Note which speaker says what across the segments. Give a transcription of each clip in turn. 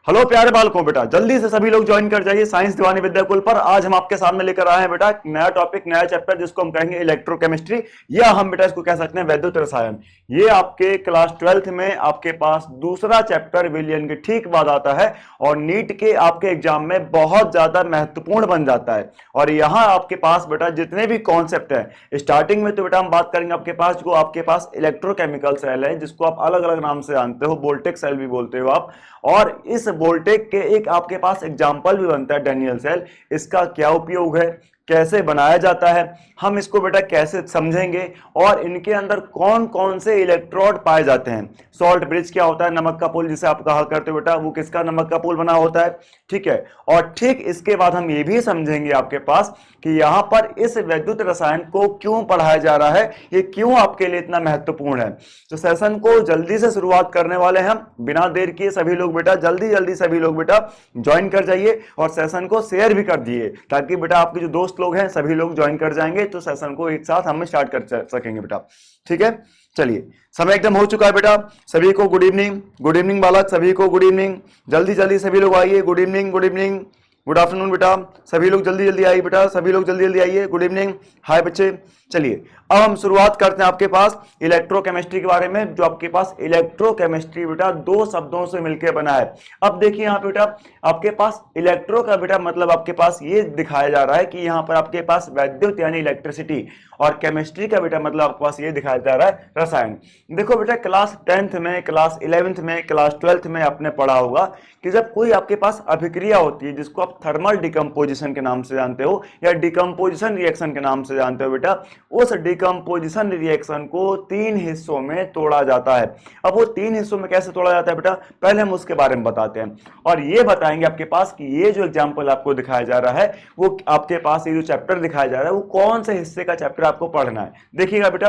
Speaker 1: Hello प्यारे बालकों, बेटा जल्दी से सभी लोग ज्वाइन कर जाइए साइंस दीवानी विद्याकुल पर। आज हम आपके सामने लेकर आए हैं बेटा एक नया टॉपिक, नया चैप्टर जिसको हम कहेंगे इलेक्ट्रोकेमिस्ट्री, या हम बेटा इसको कह सकते हैं वैद्युत रसायन। ये आपके क्लास 12th में आपके पास दूसरा चैप्टर विलियन के ठीक बाद आता है और नीट के आपके एग्जाम में बहुत ज्यादा महत्वपूर्ण बन जाता है। और यहाँ आपके पास बेटा जितने भी कॉन्सेप्ट है, स्टार्टिंग में तो बेटा हम बात करेंगे आपके पास जो आपके पास इलेक्ट्रोकेमिकल सेल है, जिसको आप अलग अलग नाम से जानते हो, वोल्टेक सेल भी बोलते हो आप। और इस वोल्टेक के एक आपके पास एग्जाम्पल भी बनता है डैनियल सेल। इसका क्या उपयोग है, कैसे बनाया जाता है, हम इसको बेटा कैसे समझेंगे, और इनके अंदर कौन कौन से इलेक्ट्रोड पाए जाते हैं। सॉल्ट ब्रिज क्या होता है, नमक का पुल जिसे आप कहा करते हो बेटा, वो किसका नमक का पुल बना होता है, ठीक है। और ठीक इसके बाद हम ये भी समझेंगे आपके पास कि यहां पर इस वैद्युत रसायन को क्यों पढ़ाया जा रहा है, ये क्यों आपके लिए इतना महत्वपूर्ण है। तो सेशन को जल्दी से शुरुआत करने वाले हैं हम, बिना देर किए सभी लोग बेटा जल्दी जल्दी सभी लोग बेटा ज्वाइन कर जाइए और सेशन को शेयर भी कर दिए, ताकि बेटा आपके जो दोस्त लोग हैं सभी लोग ज्वाइन कर जाएंगे तो सेशन को एक साथ हम स्टार्ट कर सकेंगे बेटा, ठीक है। चलिए, समय एकदम हो चुका है बेटा। सभी को गुड इवनिंग, गुड इवनिंग बालक, सभी को गुड इवनिंग। जल्दी जल्दी सभी लोग आइए, good evening, good evening, good afternoon बेटा। सभी लोग जल्दी जल्दी आइए बेटा, सभी लोग जल्दी जल्दी आइए, गुड इवनिंग, हाय बच्चे। चलिए अब हम शुरुआत करते हैं आपके पास इलेक्ट्रोकेमिस्ट्री के बारे में। जो आपके पास इलेक्ट्रोकेमिस्ट्री बेटा दो शब्दों से मिलकर बना है। अब देखिए यहाँ बेटा आपके पास इलेक्ट्रो का बेटा मतलब आपके पास ये दिखाया जा रहा है कि यहाँ पर आपके पास वैद्युत यानी इलेक्ट्रिसिटी, और केमिस्ट्री का बेटा मतलब आपके पास ये दिखाया जा रहा है रसायन। देखो बेटा क्लास 10th में, क्लास 11th में, क्लास 12th में आपने पढ़ा होगा कि जब कोई आपके पास अभिक्रिया होती है जिसको आप थर्मल डिकम्पोजिशन के नाम से जानते हो या डिकम्पोजिशन रिएक्शन के नाम से जानते हो बेटा, उस डिकम्पोजिशन रिएक्शन को तीन हिस्सों में तोड़ा जाता है। अब वो तीन हिस्सों में कैसे तोड़ा जाता है बेटा, पहले हम उसके बारे में बताते हैं और ये बताएंगे आपके पास कि ये जो एग्जांपल आपको दिखाया जा रहा है वो आपके पास ये जो चैप्टर दिखाया जा रहा है वो कौन से हिस्से का चैप्टर आपको पढ़ना है। देखिएगा बेटा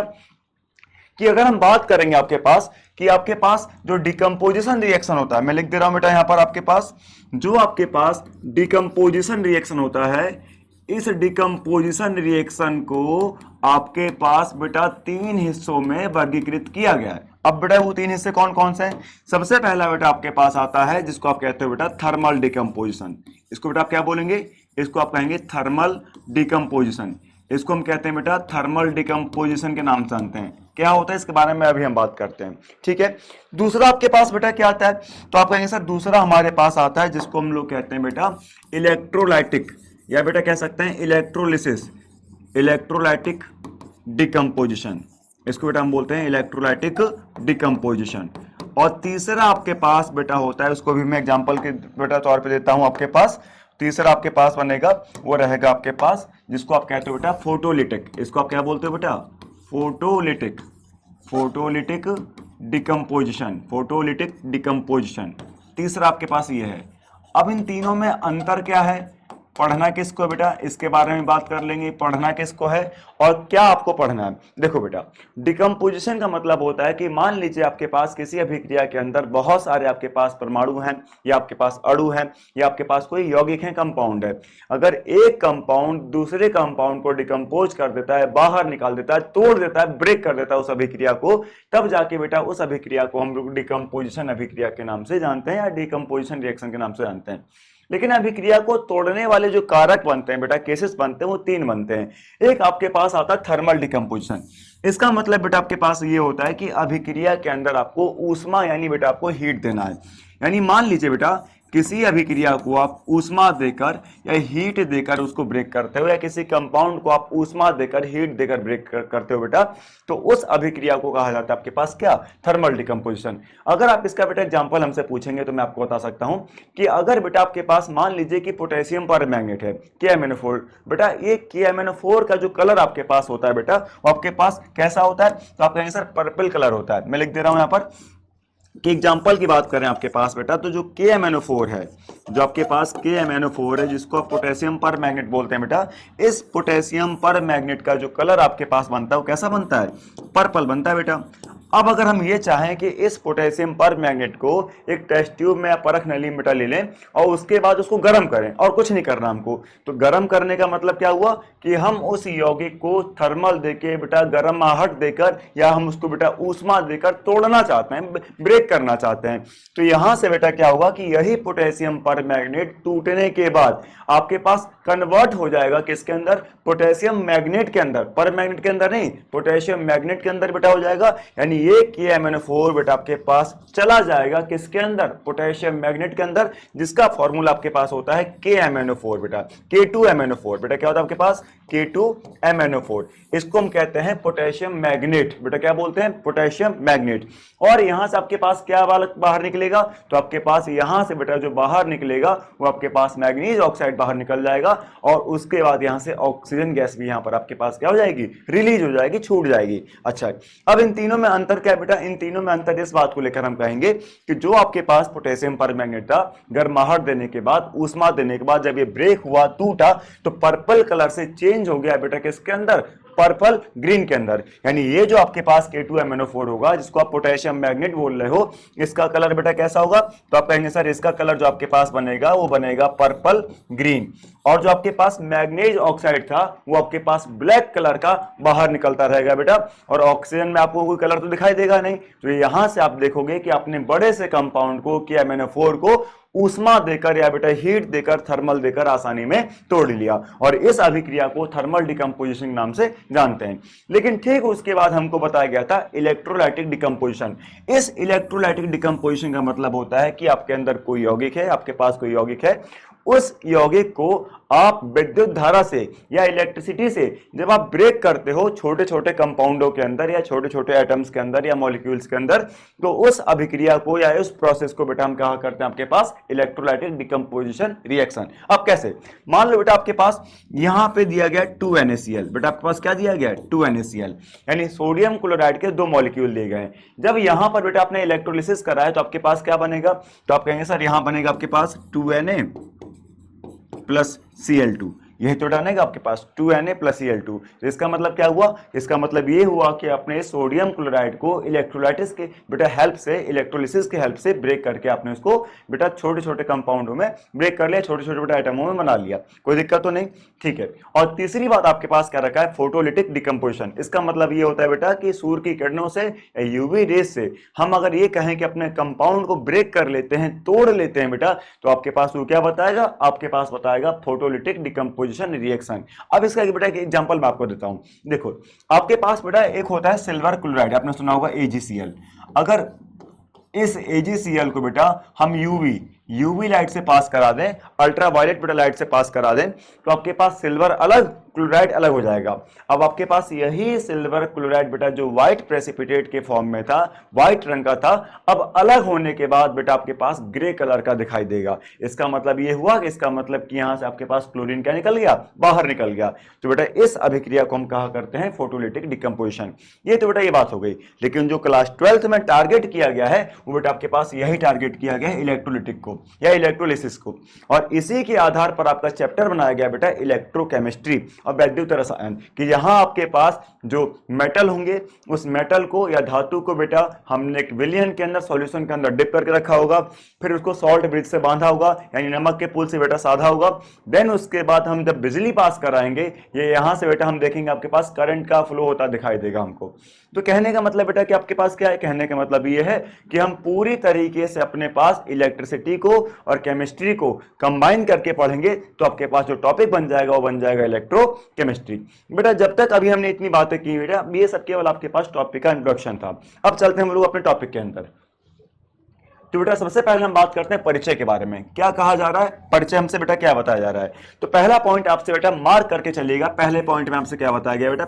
Speaker 1: कि अगर हम बात करेंगे आपके पास कि आपके पास जो डिकम्पोजिशन रिएक्शन होता है, मैं लिख दे रहा हूं बेटा यहां पर आपके पास जो आपके पास डिकम्पोजिशन रिएक्शन होता है, इस डिकम्पोजिशन रिएक्शन को आपके पास बेटा तीन हिस्सों में वर्गीकृत किया गया है। अब बेटा वो तीन हिस्से कौन कौन से हैं? सबसे पहला बेटा आपके पास आता है जिसको आप कहते हो बेटा थर्मल डिकम्पोजिशन। इसको बेटा आप क्या बोलेंगे, इसको आप कहेंगे थर्मल डिकम्पोजिशन। इसको हम कहते हैं बेटा थर्मल डिकम्पोजिशन के नाम से जानते हैं। क्या होता है इसके बारे में अभी हम बात करते हैं, ठीक है। दूसरा आपके पास बेटा क्या आता है, तो आप कहेंगे सर दूसरा हमारे पास आता है जिसको हम लोग कहते हैं बेटा इलेक्ट्रोलाइटिक, या बेटा कह सकते हैं इलेक्ट्रोलिसिस, इलेक्ट्रोलाइटिक डिकम्पोजिशन। इसको बेटा हम बोलते हैं इलेक्ट्रोलाइटिक डिकम्पोजिशन। और तीसरा आपके पास बेटा होता है, उसको भी मैं एग्जांपल के बेटा तौर पे देता हूं आपके पास। तीसरा आपके पास बनेगा वो रहेगा आपके पास जिसको आप कहते हो बेटा फोटोलिटिक। इसको आप क्या बोलते हो बेटा, photolytic, photolytic decomposition, photolytic decomposition. तीसरा आपके पास ये है। अब इन तीनों में अंतर क्या है, पढ़ना किसको है बेटा, इसके बारे में बात कर लेंगे, पढ़ना किसको है और क्या आपको पढ़ना है। देखो बेटा डिकम्पोजिशन का मतलब होता है कि मान लीजिए आपके पास किसी अभिक्रिया के अंदर बहुत सारे आपके पास परमाणु हैं, या आपके पास अणु हैं, या आपके पास कोई यौगिक है, कंपाउंड है। अगर एक कंपाउंड दूसरे कंपाउंड को डिकम्पोज कर देता है, बाहर निकाल देता है, तोड़ देता है, ब्रेक कर देता है उस अभिक्रिया को, तब जाके बेटा उस अभिक्रिया को हम लोग डिकम्पोजिशन अभिक्रिया के नाम से जानते हैं या डिकम्पोजिशन रिएक्शन के नाम से जानते हैं। लेकिन अभिक्रिया को तोड़ने वाले जो कारक बनते हैं बेटा, केसेस बनते हैं, वो तीन बनते हैं। एक आपके पास आता है थर्मल डिकम्पोजिशन। इसका मतलब बेटा आपके पास ये होता है कि अभिक्रिया के अंदर आपको ऊष्मा यानी बेटा आपको हीट देना है। यानी मान लीजिए बेटा किसी अभिक्रिया को आप ऊष्मा देकर या हीट देकर उसको ब्रेक करते हो, या किसी कंपाउंड को आप ऊष्मा देकर हीट देकर ब्रेक करते हो बेटा, तो उस अभिक्रिया को कहा जाता है आपके पास क्या, थर्मल डिकम्पोजिशन। अगर आप इसका बेटा एग्जांपल हमसे पूछेंगे तो मैं आपको बता सकता हूं कि अगर बेटा आपके पास मान लीजिए कि पोटेशियम पर मैग्नेट है KMnO4, बेटा ये KMnO4 का जो कलर आपके पास होता है बेटा वो आपके पास कैसा होता है, तो आप कहेंगे सर पर्पल कलर होता है। मैं लिख दे रहा हूं यहां पर कि एग्जाम्पल की बात करें आपके पास बेटा, तो जो KMnO4 है, जो आपके पास KMnO4 है जिसको आप पोटेशियम पर मैग्नेट बोलते हैं बेटा, इस पोटेशियम पर मैग्नेट का जो कलर आपके पास बनता है वो कैसा बनता है, पर्पल बनता है बेटा। अब अगर हम ये चाहें कि इस पोटेशियम पर मैग्नेट को एक टेस्ट ट्यूब में या परख नली में बेटा ले लें और उसके बाद उसको गर्म करें और कुछ नहीं करना हमको, तो गर्म करने का मतलब क्या हुआ कि हम उस यौगिक को थर्मल देके बेटा गर्माहट देकर या हम उसको बेटा ऊष्मा देकर तोड़ना चाहते हैं, ब्रेक करना चाहते हैं। तो यहां से बेटा क्या होगा कि यही पोटेशियम पर मैग्नेट टूटने के बाद आपके पास कन्वर्ट हो जाएगा किसके अंदर, पोटेशियम मैग्नेट के अंदर, पर मैग्नेट के अंदर नहीं, पोटेशियम मैग्नेट के अंदर बेटा हो जाएगा। यानी ये KMnO4 बेटा आपके पास चला जाएगा किसके अंदर, पोटेशियम मैग्नेट के अंदर, जिसका फॉर्मूला आपके पास होता है KMnO4 बेटा, K2MnO4 बेटा क्या होता है आपके पास, K2MnO4। इसको हम कहते हैं पोटेशियम मैग्नेट बेटा, क्या बोलते हैं, पोटेशियम मैग्नेट। और यहां से आपके पास क्या बाहर निकलेगा, तो आपके पास यहां से बेटा जो बाहर निकलेगा वो आपके पास मैग्नीज ऑक्साइड बाहर निकल जाएगा और उसके बाद यहां से ऑक्सीजन गैस भी यहां पर आपके पास क्या हो जाएगी, रिलीज हो जाएगी, छूट जाएगी। अच्छा, अब इन तीनों में अंतर क्या है बेटा, इन तीनों में अंतर इस बात को लेकर हम कहेंगे कि जो आपके पास पोटेशियम परमैंगनेट था, गर्माहट देने के बाद, ऊष्मा देने के बाद जब ये ब्रेक हुआ, टूटा, तो पर्पल कलर से चेंज हो गया बेटा किसके अंदर, पर्पल ग्रीन के अंदर। यानी ये जो आपके पास K2MnO4 होगा, जिसको आप पोटेशियम मैग्नेट बोल रहे हो, इसका कलर बेटा कैसा होगा, तो आप कहेंगे सर इसका कलर जो आपके पास बनेगा वो बनेगा पर्पल ग्रीन। और जो आपके पास मैग्नीज ऑक्साइड था वो आपके पास ब्लैक कलर का बाहर निकलता रहेगा बेटा, और ऑक्सीजन में आपको कोई कलर तो दिखाई देगा नहीं। तो यहां से आप देखोगे कि आपने बड़े से कंपाउंड को KMnO4 को ऊष्मा देकर या बेटा हीट देकर, थर्मल देकर आसानी में तोड़ लिया, और इस अभिक्रिया को थर्मल डिकम्पोजिशन नाम से जानते हैं। लेकिन ठीक उसके बाद हमको बताया गया था इलेक्ट्रोलाइटिक डिकम्पोजिशन। इस इलेक्ट्रोलाइटिक डिकम्पोजिशन का मतलब होता है कि आपके अंदर कोई यौगिक है, आपके पास कोई यौगिक है, उस यौगिक को आप विद्युत धारा से या इलेक्ट्रिसिटी से जब आप ब्रेक करते हो छोटे छोटे कंपाउंडों के अंदर या छोटे छोटे एटम्स के अंदर या मॉलिक्यूल्स के अंदर, तो उस अभिक्रिया को या उस प्रोसेस को बेटा हम कहा करते हैं आपके पास इलेक्ट्रोलाइटिक डिकम्पोजिशन रिएक्शन। अब कैसे, मान लो बेटा आपके पास यहां पे दिया गया 2NaCl, बेटा आपके पास क्या दिया गया, 2NaCl, यानी सोडियम क्लोराइड के दो मॉलिक्यूल दिए गए। जब यहां पर बेटा आपने इलेक्ट्रोलिसिस करा है तो आपके पास क्या बनेगा, तो आप कहेंगे सर यहां बनेगा आपके पास 2Na प्लस Cl2, यही तो बनेगा आपके पास 2Na प्लस Cl2। इसका मतलब क्या हुआ, इसका मतलब ये हुआ कि आपने सोडियम क्लोराइड को इलेक्ट्रोलाइटिस के बेटा हेल्प से, इलेक्ट्रोलिसिस के हेल्प से ब्रेक करके आपने उसको बेटा छोटे छोटे कंपाउंडों में ब्रेक कर लिया, छोटे छोटे बेटा आइटमों में बना लिया, कोई दिक्कत तो नहीं, ठीक है। और तीसरी बात आपके पास क्या रखा है, फोटोलिटिक डिकम्पोजिशन। इसका मतलब ये होता है बेटा कि सूर्य की किरणों से, यूवी रेस से हम अगर ये कहें कि अपने कंपाउंड को ब्रेक कर लेते हैं, तोड़ लेते हैं बेटा, तो आपके पास वो क्या बताएगा, आपके पास बताएगा फोटोलिटिक डिकम्पोजिशन रिएक्शन। अब इसका बेटा एक एग्जांपल मैं आपको देता हूं। देखो आपके पास बेटा एक होता है सिल्वर क्लोराइड, आपने सुना होगा AgCl। अगर इस AgCl को बेटा हम यूवी लाइट से पास करा दें, अल्ट्रावायलेट बेटा लाइट से पास करा दें, तो आपके पास सिल्वर अलग, क्लोराइड अलग हो जाएगा। अब आपके पास यही सिल्वर क्लोराइड बेटा जो व्हाइट प्रेसिपिटेट के फॉर्म में था, व्हाइट रंग का था, अब अलग होने के बाद बेटा आपके पास ग्रे कलर का दिखाई देगा। इसका मतलब ये हुआ कि इसका मतलब कि यहां से आपके पास क्लोरीन क्या निकल गया, बाहर निकल गया। तो बेटा इस अभिक्रिया को हम कहा करते हैं फोटोलिटिक डिकम्पोजिशन। ये तो बेटा ये बात हो गई। लेकिन जो क्लास 12th में टारगेट किया गया है वो बेटा आपके पास यही टारगेट किया गया है, इलेक्ट्रोलिटिक को या इलेक्ट्रोलिसिस को, और इसी के आधार पर आपका चैप्टर बनाया गया बेटा इलेक्ट्रोकेमिस्ट्री और वैद्युत रसायन, कि यहां आपके पास जो मेटल होंगे उस मेटल को या धातु को बेटा हमने एक विलियन के अंदर सॉल्यूशन के अंदर डिप करके रखा होगा, फिर उसको सॉल्ट ब्रिज से बांधा होगा, यानी नमक के पुल से बेटा साधा होगा। देन उसके बाद हम जब बिजली पास कराएंगे, ये यहां से बेटा हम देखेंगे आपके पास करंट का फ्लो होता दिखाई देगा हमको। तो कहने का मतलब बेटा कि आपके पास क्या है, कहने का मतलब ये है कि हम पूरी तरीके से अपने पास इलेक्ट्रिसिटी को और केमिस्ट्री को कंबाइन करके पढ़ेंगे, तो आपके पास जो टॉपिक बन जाएगा वो बन जाएगा इलेक्ट्रोकेमिस्ट्री। बेटा जब तक अभी हमने इतनी बातें की बेटा, ये सब केवल आपके पास टॉपिक का इंट्रोडक्शन था। अब चलते हैं हम लोग अपने टॉपिक के अंदर। तो बेटा सबसे पहले हम बात करते हैं परिचय के बारे में। क्या कहा जा रहा है, परिचय हमसे बेटा क्या बताया जा रहा है। तो पहला पॉइंट आपसे बेटा मार्क करके चलिएगा, पहले पॉइंट में आपसे क्या बताया गया बेटा,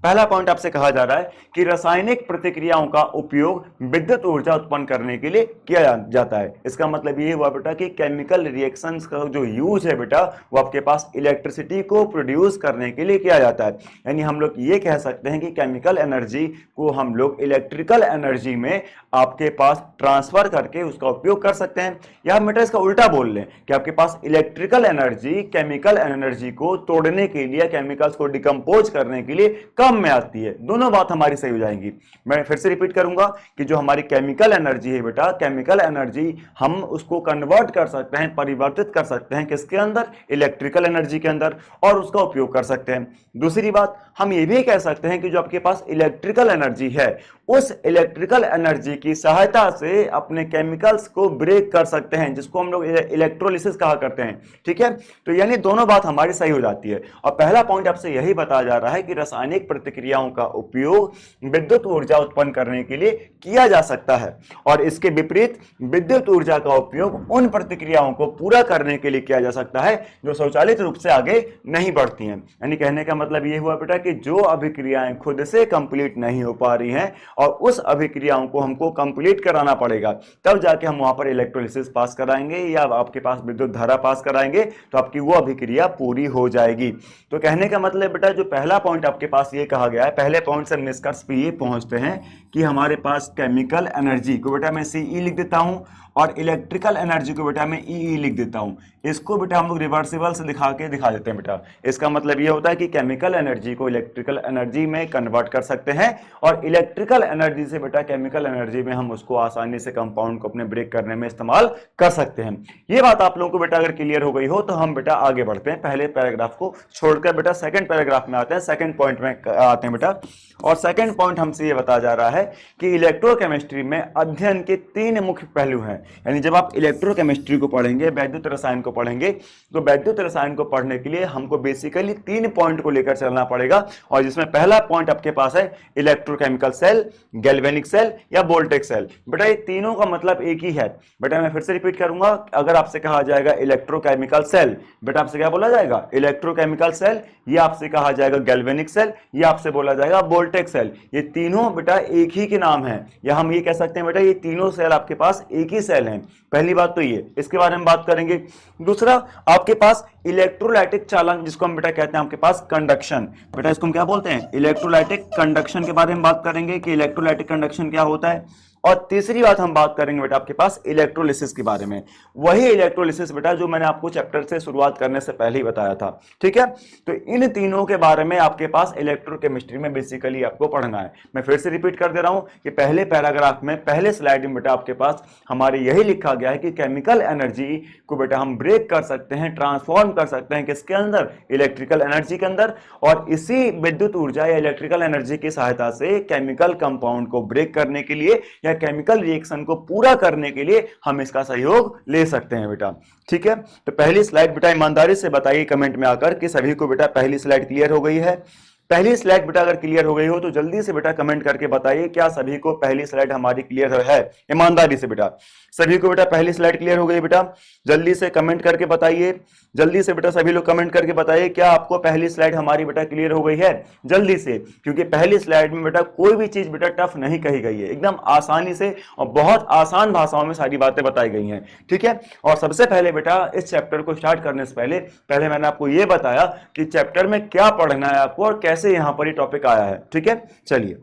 Speaker 1: पहला पॉइंट आपसे कहा जा रहा है कि रासायनिक प्रतिक्रियाओं का उपयोग विद्युत ऊर्जा उत्पन्न करने के लिए किया जाता है। इसका मतलब ये हुआ बेटा कि केमिकल रिएक्शंस का जो यूज है बेटा वो आपके पास इलेक्ट्रिसिटी को प्रोड्यूस करने के लिए किया जाता है। यानी हम लोग ये कह सकते हैं कि केमिकल एनर्जी को हम लोग इलेक्ट्रिकल एनर्जी में आपके पास ट्रांसफर करके उसका उपयोग कर सकते हैं, या हम बेटा इसका उल्टा बोल लें कि आपके पास इलेक्ट्रिकल एनर्जी केमिकल एनर्जी को तोड़ने के लिए, केमिकल्स को डिकम्पोज करने के लिए काम में आती है। दोनों बात हमारी सही हो जाएंगी। मैं फिर से रिपीट करूंगा कि जो हमारी केमिकल एनर्जी है बेटा, केमिकल एनर्जी हम उसको कन्वर्ट कर सकते हैं, परिवर्तित कर सकते हैं किसके अंदर, इलेक्ट्रिकल एनर्जी के अंदर, और उसका उपयोग कर सकते हैं। दूसरी बात हम ये भी कह सकते हैं कि जो आपके पास इलेक्ट्रिकल एनर्जी है, उस इलेक्ट्रिकल एनर्जी की सहायता से अपने केमिकल्स को ब्रेक कर सकते हैं, जिसको हम लोग इलेक्ट्रोलिसिस कहा करते हैं। ठीक है, तो यानी दोनों बात हमारी सही हो जाती है। और पहला पॉइंट आपसे यही बताया जा रहा है कि रासायनिक प्रतिक्रियाओं का उपयोग विद्युत ऊर्जा उत्पन्न करने के लिए किया जा सकता है, और इसके विपरीत विद्युत ऊर्जा का उपयोग उन प्रतिक्रियाओं को पूरा करने के लिए किया जा सकता है जो स्वचालित रूप से आगे नहीं बढ़ती हैं। यानी कहने का मतलब ये हुआ बेटा कि जो अभिक्रियाएं खुद से कंप्लीट नहीं हो पा रही हैं और उस अभिक्रियाओं को हमको कंप्लीट कराना पड़ेगा, तब जाके हम वहां पर इलेक्ट्रोलिसिस पास कराएंगे या आपके पास विद्युत धारा पास कराएंगे, तो आपकी वो अभिक्रिया पूरी हो जाएगी। तो कहने का मतलब बेटा जो पहला पॉइंट आपके पास ये कहा गया है, पहले पॉइंट से निष्कर्ष पे ये पहुंचते हैं कि हमारे पास केमिकल एनर्जी को बेटा मैं सीई लिख देता हूं और इलेक्ट्रिकल एनर्जी को बेटा मैं ई लिख देता हूं। इसको बेटा हम लोग रिवर्सिबल से दिखा देते हैं बेटा। इसका मतलब ये होता है कि केमिकल एनर्जी को इलेक्ट्रिकल एनर्जी में कन्वर्ट कर सकते हैं, और इलेक्ट्रिकल एनर्जी से बेटा केमिकल एनर्जी में हम उसको आसानी से कंपाउंड को अपने ब्रेक करने में इस्तेमाल कर सकते हैं। ये बात आप लोगों को बेटा अगर क्लियर हो गई हो तो हम बेटा आगे बढ़ते हैं। पहले पैराग्राफ को छोड़कर बेटा सेकंड पैराग्राफ में आते हैं, सेकंड पॉइंट में आते हैं बेटा। और सेकंड पॉइंट हमसे ये बताया जा रहा है कि इलेक्ट्रोकेमिस्ट्री में अध्ययन के 3 मुख्य पहलू हैं। यानी जब आप इलेक्ट्रोकेमिस्ट्री को पढ़ेंगे, वैद्युत रसायन को पढ़ेंगे, तो वैद्युत रसायन को पढ़ने के लिए हमको बेसिकली 3 पॉइंट को लेकर चलना पड़ेगा, और जिसमें पहला पॉइंट आपके पास है इलेक्ट्रोकेमिकल सेल, गैल्वेनिक सेल या वोल्टेक सेल। बेटा ये तीनों का मतलब एक ही है। बेटा मैं फिर से रिपीट करूंगा, अगर आपसे कहा जाएगा इलेक्ट्रोकेमिकल सेल, बेटा आपसे क्या बोला जाएगा, इलेक्ट्रोकेमिकल सेल, ये आपसे कहा जाएगा गैल्वेनिक सेल, ये आपसे बोला जाएगा वोल्टेक सेल। ये तीनों बेटा एक ही के नाम है, या हम ये कह सकते हैं बेटा ये तीनों सेल आपके पास एक ही सेल हैं। पहली बात तो ये, इसके बारे में बात करेंगे। दूसरा आपके पास इलेक्ट्रोलाइटिक चालन, जिसको हम बेटा कहते हैं आपके पास कंडक्शन। बेटा इसको हम क्या बोलते हैं, इलेक्ट्रोलाइटिक कंडक्शन के बारे में बात करेंगे कि इलेक्ट्रोलाइटिक कंडक्शन क्या होता है। और तीसरी बात हम बात करेंगे बेटा आपके पास इलेक्ट्रोलिसिस के बारे में। वही इलेक्ट्रोलिसिस बेटा जो मैंने आपको चैप्टर से शुरुआत करने से पहले ही बताया था। ठीक है, तो इन तीनों के बारे में आपके पास इलेक्ट्रोकेमिस्ट्री में बेसिकली आपको पढ़ना है। मैं फिर से रिपीट कर दे रहा हूं कि पहले पैराग्राफ में, पहले स्लाइड में बेटा आपके पास हमारे यही लिखा गया है कि केमिकल एनर्जी को बेटा हम ब्रेक कर सकते हैं, ट्रांसफॉर्म कर सकते हैं किसके अंदर, इलेक्ट्रिकल एनर्जी के अंदर, और इसी विद्युत ऊर्जा या इलेक्ट्रिकल एनर्जी की सहायता से केमिकल कंपाउंड को ब्रेक करने के लिए या केमिकल रिएक्शन को पूरा करने के लिए हम इसका सहयोग ले सकते हैं बेटा। ठीक है, तो पहली स्लाइड बेटा ईमानदारी से बताइए कमेंट में आकर कि सभी को बेटा पहली स्लाइड क्लियर हो गई है। पहली स्लाइड बेटा अगर क्लियर हो गई हो तो जल्दी से बेटा कमेंट करके बताइए क्या सभी को पहली स्लाइड हमारी क्लियर है। ईमानदारी से बेटा सभी को बेटा पहली स्लाइड क्लियर हो गई बेटा, जल्दी से कमेंट करके बताइए। जल्दी से बेटा सभी लोग कमेंट करके बताइए क्या आपको पहली स्लाइड हमारी बेटा क्लियर हो गई है, जल्दी से, क्योंकि पहली स्लाइड में बेटा कोई भी चीज बेटा टफ नहीं कही गई है, एकदम आसानी से और बहुत आसान भाषाओं में सारी बातें बताई गई हैं। ठीक है, और सबसे पहले बेटा इस चैप्टर को स्टार्ट करने से पहले मैंने आपको यह बताया कि चैप्टर में क्या पढ़ना है आपको और कैसे यहां पर ये टॉपिक आया है। ठीक है, चलिए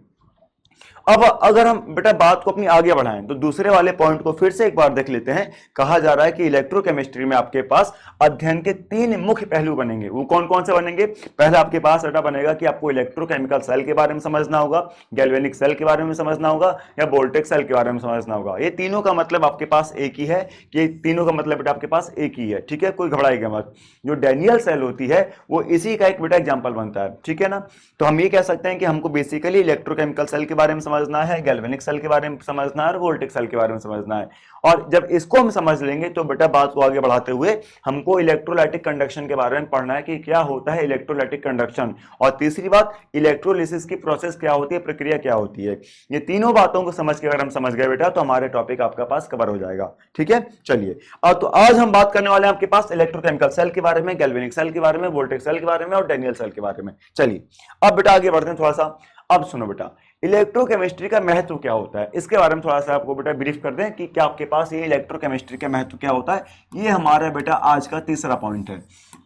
Speaker 1: अब अगर हम बेटा बात को अपनी आगे बढ़ाएं तो दूसरे वाले पॉइंट को फिर से एक बार देख लेते हैं। कहा जा रहा है कि इलेक्ट्रोकेमिस्ट्री में आपके पास अध्ययन के 3 मुख्य पहलू बनेंगे। वो कौन कौन से बनेंगे, पहला आपके पास बेटा बनेगा कि आपको इलेक्ट्रोकेमिकल सेल के बारे में समझना होगा, गैल्वेनिक सेल के बारे में समझना होगा या वोल्टेक सेल के बारे में समझना होगा। ये तीनों का मतलब आपके पास एक ही है, ये तीनों का मतलब बेटा आपके पास एक ही है। ठीक है, कोई घबराएगा मत। जो डैनियल सेल होती है वो इसी का एक बेटा एग्जाम्पल बनता है। ठीक है ना, तो हम ये कह सकते हैं कि हमको बेसिकली इलेक्ट्रोकेमिकल सेल के बारे में समझना है, गैल्वेनिक सेल के बारे में समझना है और वोल्टेक सेल के बारे में समझना है। और जब इसको हम समझ लेंगे तो बेटा बात को आगे बढ़ाते हुए हमको इलेक्ट्रोलाइटिक कंडक्शन के बारे में पढ़ना है कि क्या होता है इलेक्ट्रोलाइटिक कंडक्शन, और तीसरी बात इलेक्ट्रोलिसिस की प्रोसेस क्या होती है, प्रक्रिया क्या होती है। ये तीनों बातों को समझ के अगर हम समझ गए बेटा तो हमारे टॉपिक आपका पास कवर हो जाएगा। ठीक है, चलिए तो आज हम बात करने वाले हैं आपके पास इलेक्ट्रोकेमिकल सेल के बारे में, गैल्वेनिक सेल के बारे में, वोल्टेक सेल के बारे में और डैनियल सेल के बारे में। चलिए अब बेटा आगे बढ़ते हैं थोड़ा सा। अब सुनो बेटा इलेक्ट्रोकेमिस्ट्री का महत्व क्या होता है, इसके बारे में थोड़ा सा आपको बेटा ब्रीफ कर दें कि क्या आपके पास ये इलेक्ट्रोकेमिस्ट्री का महत्व क्या होता है। ये हमारा बेटा आज का तीसरा पॉइंट है।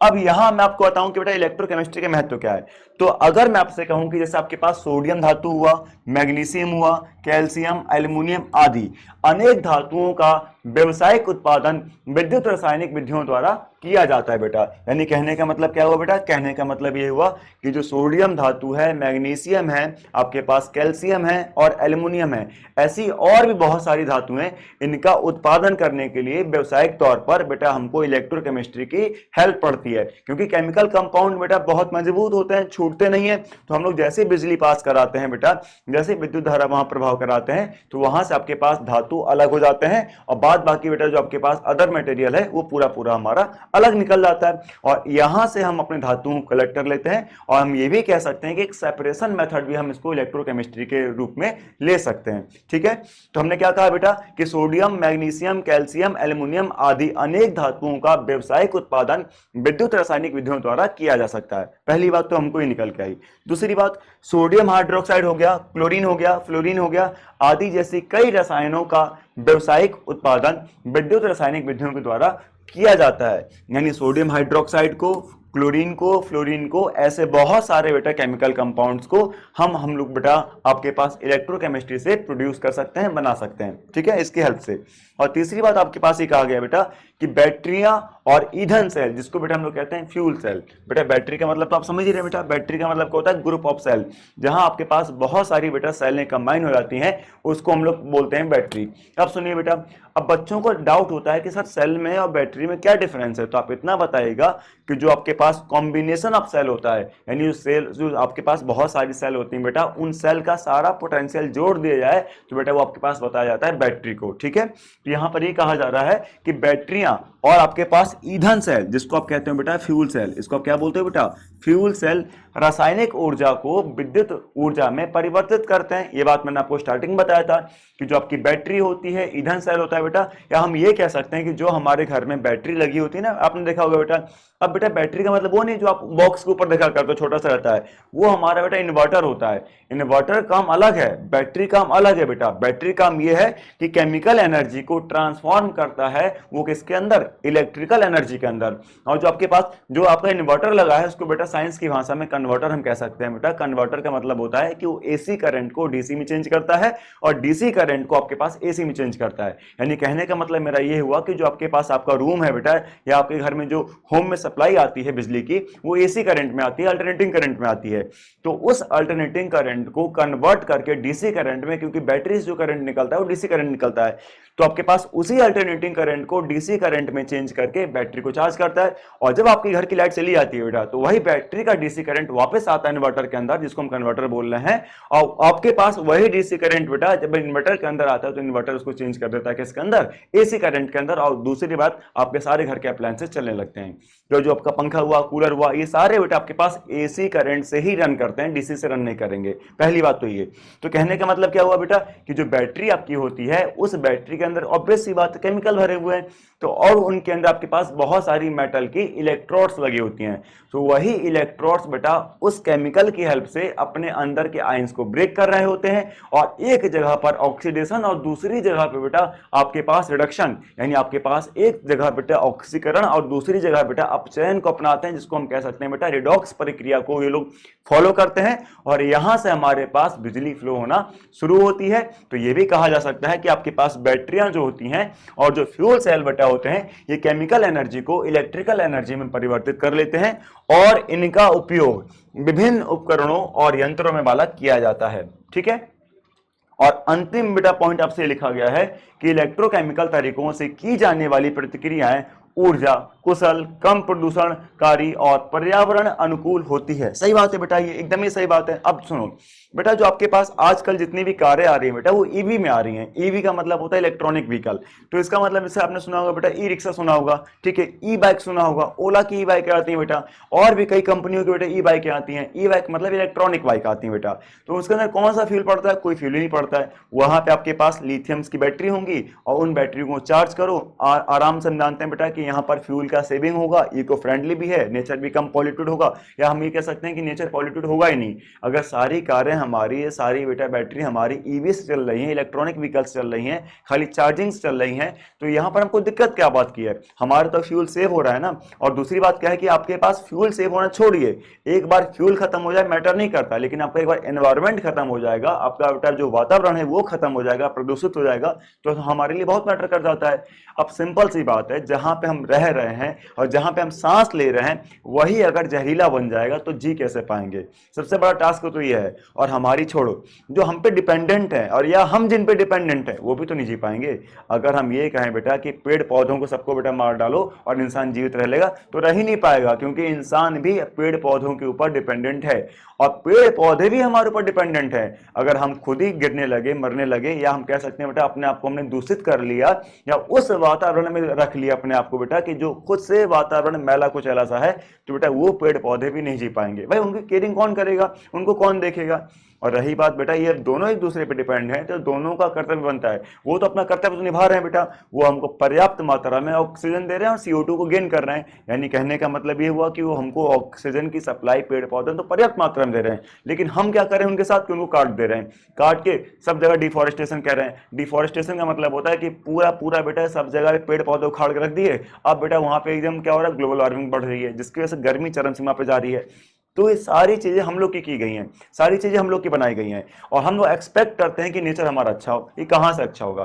Speaker 1: अब यहां मैं आपको बताऊं कि बेटा इलेक्ट्रोकेमिस्ट्री के महत्व क्या है। तो अगर मैं आपसे कहूं कि जैसे आपके पास सोडियम धातु हुआ, मैग्नीशियम हुआ, कैल्शियम, एल्युमिनियम आदि अनेक धातुओं का व्यवसायिक उत्पादन विद्युत रासायनिक विधियों द्वारा किया जाता है बेटा। यानी कहने का मतलब क्या हुआ बेटा, कहने का मतलब ये हुआ कि जो सोडियम धातु है, मैग्नीशियम है, आपके पास कैल्शियम है और एल्युमिनियम है, ऐसी और भी बहुत सारी धातुएं, इनका उत्पादन करने के लिए व्यवसायिक तौर पर बेटा हमको इलेक्ट्रोकेमिस्ट्री की हेल्प पड़ती है। क्योंकि केमिकल कंपाउंड बेटा बहुत मजबूत होते हैं, छूटते नहीं है। तो हम लोग जैसे बिजली पास कराते हैं बेटा, जैसे विद्युत धारा वहां प्रभाव कराते हैं, तो वहां से आपके पास धातु अलग हो जाते हैं और बाद बाकी बेटा जो आपके पास अदर मटेरियल है वो पूरा पूरा हमारा अलग निकल जाता है। और यहां से हम अपने धातुओं को कलेक्ट कर लेते हैं। और हम ये भी कह सकते हैं कि एक सेपरेशन मेथड भी हम इसको इलेक्ट्रोकेमिस्ट्री के रूप में ले सकते हैं। ठीक है, तो हमने क्या कहा बेटा कि सोडियम, मैग्नीशियम, कैल्शियम, एल्युमिनियम आदि अनेक धातुओं का व्यवसायिक उत्पादन विद्युत रासायनिक विधियों द्वारा किया जा सकता है। पहली बात तो हमको ही निकल के आई। दूसरी बात, सोडियम हाइड्रोक्साइड हो गया, क्लोरीन हो गया, फ्लोरीन हो गया आदि जैसी कई रसायनों का व्यवसायिक उत्पादन विद्युत रासायनिक विधियों के द्वारा किया जाता है। यानी सोडियम हाइड्रोक्साइड को, क्लोरीन को, फ्लोरीन को, ऐसे बहुत सारे बेटा केमिकल कंपाउंड्स को हम लोग बेटा आपके पास इलेक्ट्रोकेमिस्ट्री से प्रोड्यूस कर सकते हैं, बना सकते हैं। ठीक है, इसकी हेल्प से। और तीसरी बात आपके पास ये कहा गया बेटा कि बैटरियां और ईंधन सेल, जिसको बेटा हम लोग कहते हैं फ्यूल सेल। बेटा बैटरी का मतलब तो आप समझ ही रहे बेटा, बैटरी का मतलब क्या होता है, ग्रुप ऑफ सेल। जहां आपके पास बहुत सारी बेटा सेलें कंबाइन हो जाती हैं, उसको हम लोग बोलते हैं बैटरी। अब सुनिए बेटा, अब बच्चों को डाउट होता है कि सर सेल में और बैटरी में क्या डिफरेंस है। तो आप इतना बताइएगा कि जो आपके पास कॉम्बिनेशन ऑफ सेल होता है, यानी जो आपके पास बहुत सारी सेल होती हैं बेटा, उन सेल का सारा पोटेंशियल जोड़ दिया जाए तो बेटा वो आपके पास बताया जाता है बैटरी को। ठीक है, तो यहां पर ये कहा जा रहा है कि बैटरियां और आपके पास ईंधन सेल, जिसको आप कहते हो बेटा फ्यूल सेल, इसको आप क्या बोलते हो बेटा, फ्यूल सेल, रासायनिक ऊर्जा को विद्युत ऊर्जा में परिवर्तित करते हैं। ये बात मैंने आपको स्टार्टिंग बताया था कि जो आपकी बैटरी होती है, ईंधन सेल होता है बेटा, या हम ये कह सकते हैं कि जो हमारे घर में बैटरी लगी होती है ना, आपने देखा होगा बेटा। अब बेटा बैटरी का मतलब वो नहीं जो आप बॉक्स के ऊपर देखा करते हो, छोटा सा रहता है, वो हमारा बेटा इन्वर्टर होता है। इन्वर्टर काम अलग है, बैटरी काम अलग है बेटा। बैटरी काम ये है कि केमिकल एनर्जी को ट्रांसफॉर्म करता है, वो किसके अंदर, इलेक्ट्रिकल एनर्जी के अंदर। और जो आपके पास जो आपका इन्वर्टर लगा है, उसको बेटा साइंस की भाषा में कन्वर्टर हम कह सकते हैं बेटा। कन्वर्टर का मतलब होता है कि वो एसी करंट को डीसी में चेंज करता है और डीसी करंट को आपके पास एसी में चेंज करता है। यानी कहने का मतलब मेरा ये हुआ कि जो आपके पास आपका रूम है बेटा, या आपके घर में जो होम में सप्लाई आती है बिजली की, वो एसी करंट में आती है, अल्टरनेटिंग करंट में आती है। तो उस अल्टरनेटिंग करंट को कन्वर्ट करके डीसी करंट में, क्योंकि बैटरी से जो करंट निकलता है वो डीसी करंट निकलता है, तो आपके पास उसी अल्टरनेटिंग करंट को डीसी करंट में चेंज करके बैटरी को चार्ज करता है। और जब आपके घर की लाइट चली जाती है बेटा, तो वही बैटरी का डीसी करंट वापस आता है इन्वर्टर के अंदर, जिसको हम कन्वर्टर बोल रहे हैं। और आपके पास वही डीसी करंट बेटा जब इन्वर्टर के अंदर आता है, तो इन्वर्टर उसको चेंज कर देता है किसके अंदर, एसी करंट के अंदर। और दूसरी बात, आपके सारे घर के अप्लायंसेस चलने लगते हैं। जो आपका पंखा हुआ, कूलर हुआ, ये सारे बेटा आपके पास एसी करंट से ही रन करते हैं, डीसी से रन नहीं करेंगे। पहली बात तो ये। तो कहने का मतलब क्या हुआ बेटा कि जो बैटरी आपकी होती है, उस बैटरी के अंदर ऑब्वियस सी बात केमिकल भरे हुए हैं, तो और उनके अंदर आपके पास बहुत सारी मेटल की इलेक्ट्रोड्स लगी होती हैं। तो वही इलेक्ट्रोड्स बेटा उस केमिकल की हेल्प से अपने अंदर के आयंस को ब्रेक कर रहे होते हैं, और एक जगह पर ऑक्सीडेशन और दूसरी जगह पे बेटा आपके पास रिडक्शन, यानी आपके पास एक जगह बेटा ऑक्सीकरण और दूसरी जगह बेटा अपचयन को अपनाते हैं, जिसको हम कह सकते हैं बेटा रिडॉक्स प्रक्रिया को ये लोग फॉलो करते हैं। और यहां से हमारे पास बिजली फ्लो होना शुरू होती है। तो ये भी कहा जा सकता है कि आपके पास बैटरियां जो होती हैं और जो फ्यूल सेल बेटा होते हैं, ये केमिकल एनर्जी को इलेक्ट्रिकल एनर्जी में परिवर्तित कर लेते हैं, और इनका उपयोग विभिन्न उपकरणों और यंत्रों में वाला किया जाता है। ठीक है, और अंतिम बेटा पॉइंट आपसे लिखा गया है कि इलेक्ट्रोकेमिकल तरीकों से की जाने वाली प्रतिक्रियाएं ऊर्जा कुशल, कम प्रदूषणकारी और पर्यावरण अनुकूल होती है। सही बात है बेटा, ये एकदम ही सही बात है। अब सुनो बेटा, जो आपके पास आजकल जितनी भी कारें आ रही हैं बेटा, वो ईवी में आ रही हैं। ईवी का मतलब होता है इलेक्ट्रॉनिक व्हीकल। तो इसका मतलब जैसे आपने सुना होगा बेटा, ई रिक्शा सुना होगा, ठीक है, ई बाइक सुना होगा, ओला की ई बाइक आती है बेटा, और भी कई कंपनियों की बेटा ई बाइकें आती हैं। ई बाइक मतलब इलेक्ट्रॉनिक बाइक आती है बेटा। तो उसके अंदर कौन सा फ्यूल पड़ता है, कोई फ्यूल ही नहीं पड़ता है। वहां पे आपके पास लिथियम की बैटरी होंगी, और उन बैटरी को चार्ज करो, आराम से हम जानते हैं बेटा कि यहाँ पर फ्यूल का सेविंग होगा, इको फ्रेंडली भी है, नेचर भी कम पॉल्यूटेड होगा, या हम ये कह सकते हैं कि नेचर पॉल्यूटेड होगा ही नहीं। अगर सारी कारें हमारी, ये सारी बेटा बैटरी हमारी ईवी से चल रही हैं, इलेक्ट्रॉनिक व्हीकल्स चल रही हैं, खाली चार्जिंग चल रही हैं, तो यहाँ पर हमको दिक्कत क्या बात की है? हमारा तो फ्यूल सेव हो रहा है ना। और दूसरी बात क्या है कि आपके पास फ्यूल सेव होना छोड़िए, एक बार फ्यूल खत्म हो जाए मैटर नहीं करता, लेकिन आपका एक बार एनवायरमेंट खत्म हो जाएगा, आपका बेटा जो वातावरण है वो खत्म हो जाएगा, प्रदूषित हो जाएगा, तो हमारे लिए बहुत मैटर कर जाता है। अब सिंपल सी बात है, जहां पे हम रह रहे हैं और जहां पे हम सांस ले रहे हैं वही अगर जहरीला बन जाएगा तो जी कैसे पाएंगे? सबसे बड़ा टास्क तो ये है। और हमारी छोड़ो, जो हम पे डिपेंडेंट है और या हम जिन पे डिपेंडेंट है वो भी तो नहीं जी पाएंगे। अगर हम ये कहें बेटा कि पेड़ पौधों को सबको बेटा मार डालो और इंसान जीवित रह लेगा, तो रह ही नहीं पाएगा, क्योंकि इंसान भी पेड़ पौधों के ऊपर डिपेंडेंट है और पेड़ पौधे भी हमारे ऊपर डिपेंडेंट है। अगर हम खुद ही गिरने लगे, मरने लगे, या हम कह सकते हैं बेटा अपने आप को हमने दूषित कर लिया या उस वातावरण में रख लिया अपने आप को बेटा कि जो खुद से वातावरण मैला कुचैला सा है, तो बेटा वो पेड़ पौधे भी नहीं जी पाएंगे। भाई उनकी केयरिंग कौन करेगा, उनको कौन देखेगा? और रही बात बेटा, ये दोनों एक दूसरे पे डिपेंड है, तो दोनों का कर्तव्य बनता है। वो तो अपना कर्तव्य तो निभा रहे हैं बेटा, वो हमको पर्याप्त मात्रा में ऑक्सीजन दे रहे हैं और CO2 को गेन कर रहे हैं। यानी कहने का मतलब ये हुआ कि वो हमको ऑक्सीजन की सप्लाई पेड़ पौधे तो पर्याप्त मात्रा में दे रहे हैं, लेकिन हम क्या करें उनके साथ कि उनको काट दे रहे हैं, काट के सब जगह डिफॉरेस्टेशन कह रहे हैं। डिफॉरेस्टेशन का मतलब होता है कि पूरा पूरा बेटा सब जगह पेड़ पौधे उखाड़ के रख दिए। अब बेटा वहां पे एकदम क्या हो रहा है, ग्लोबल वार्मिंग बढ़ रही है, जिसकी वजह से गर्मी चरम सीमा पे जा रही है। तो ये सारी चीजें हम लोग की गई हैं, सारी चीजें हम लोग की बनाई गई हैं, और हम लोग एक्सपेक्ट करते हैं कि नेचर हमारा अच्छा हो। ये कहां से अच्छा होगा?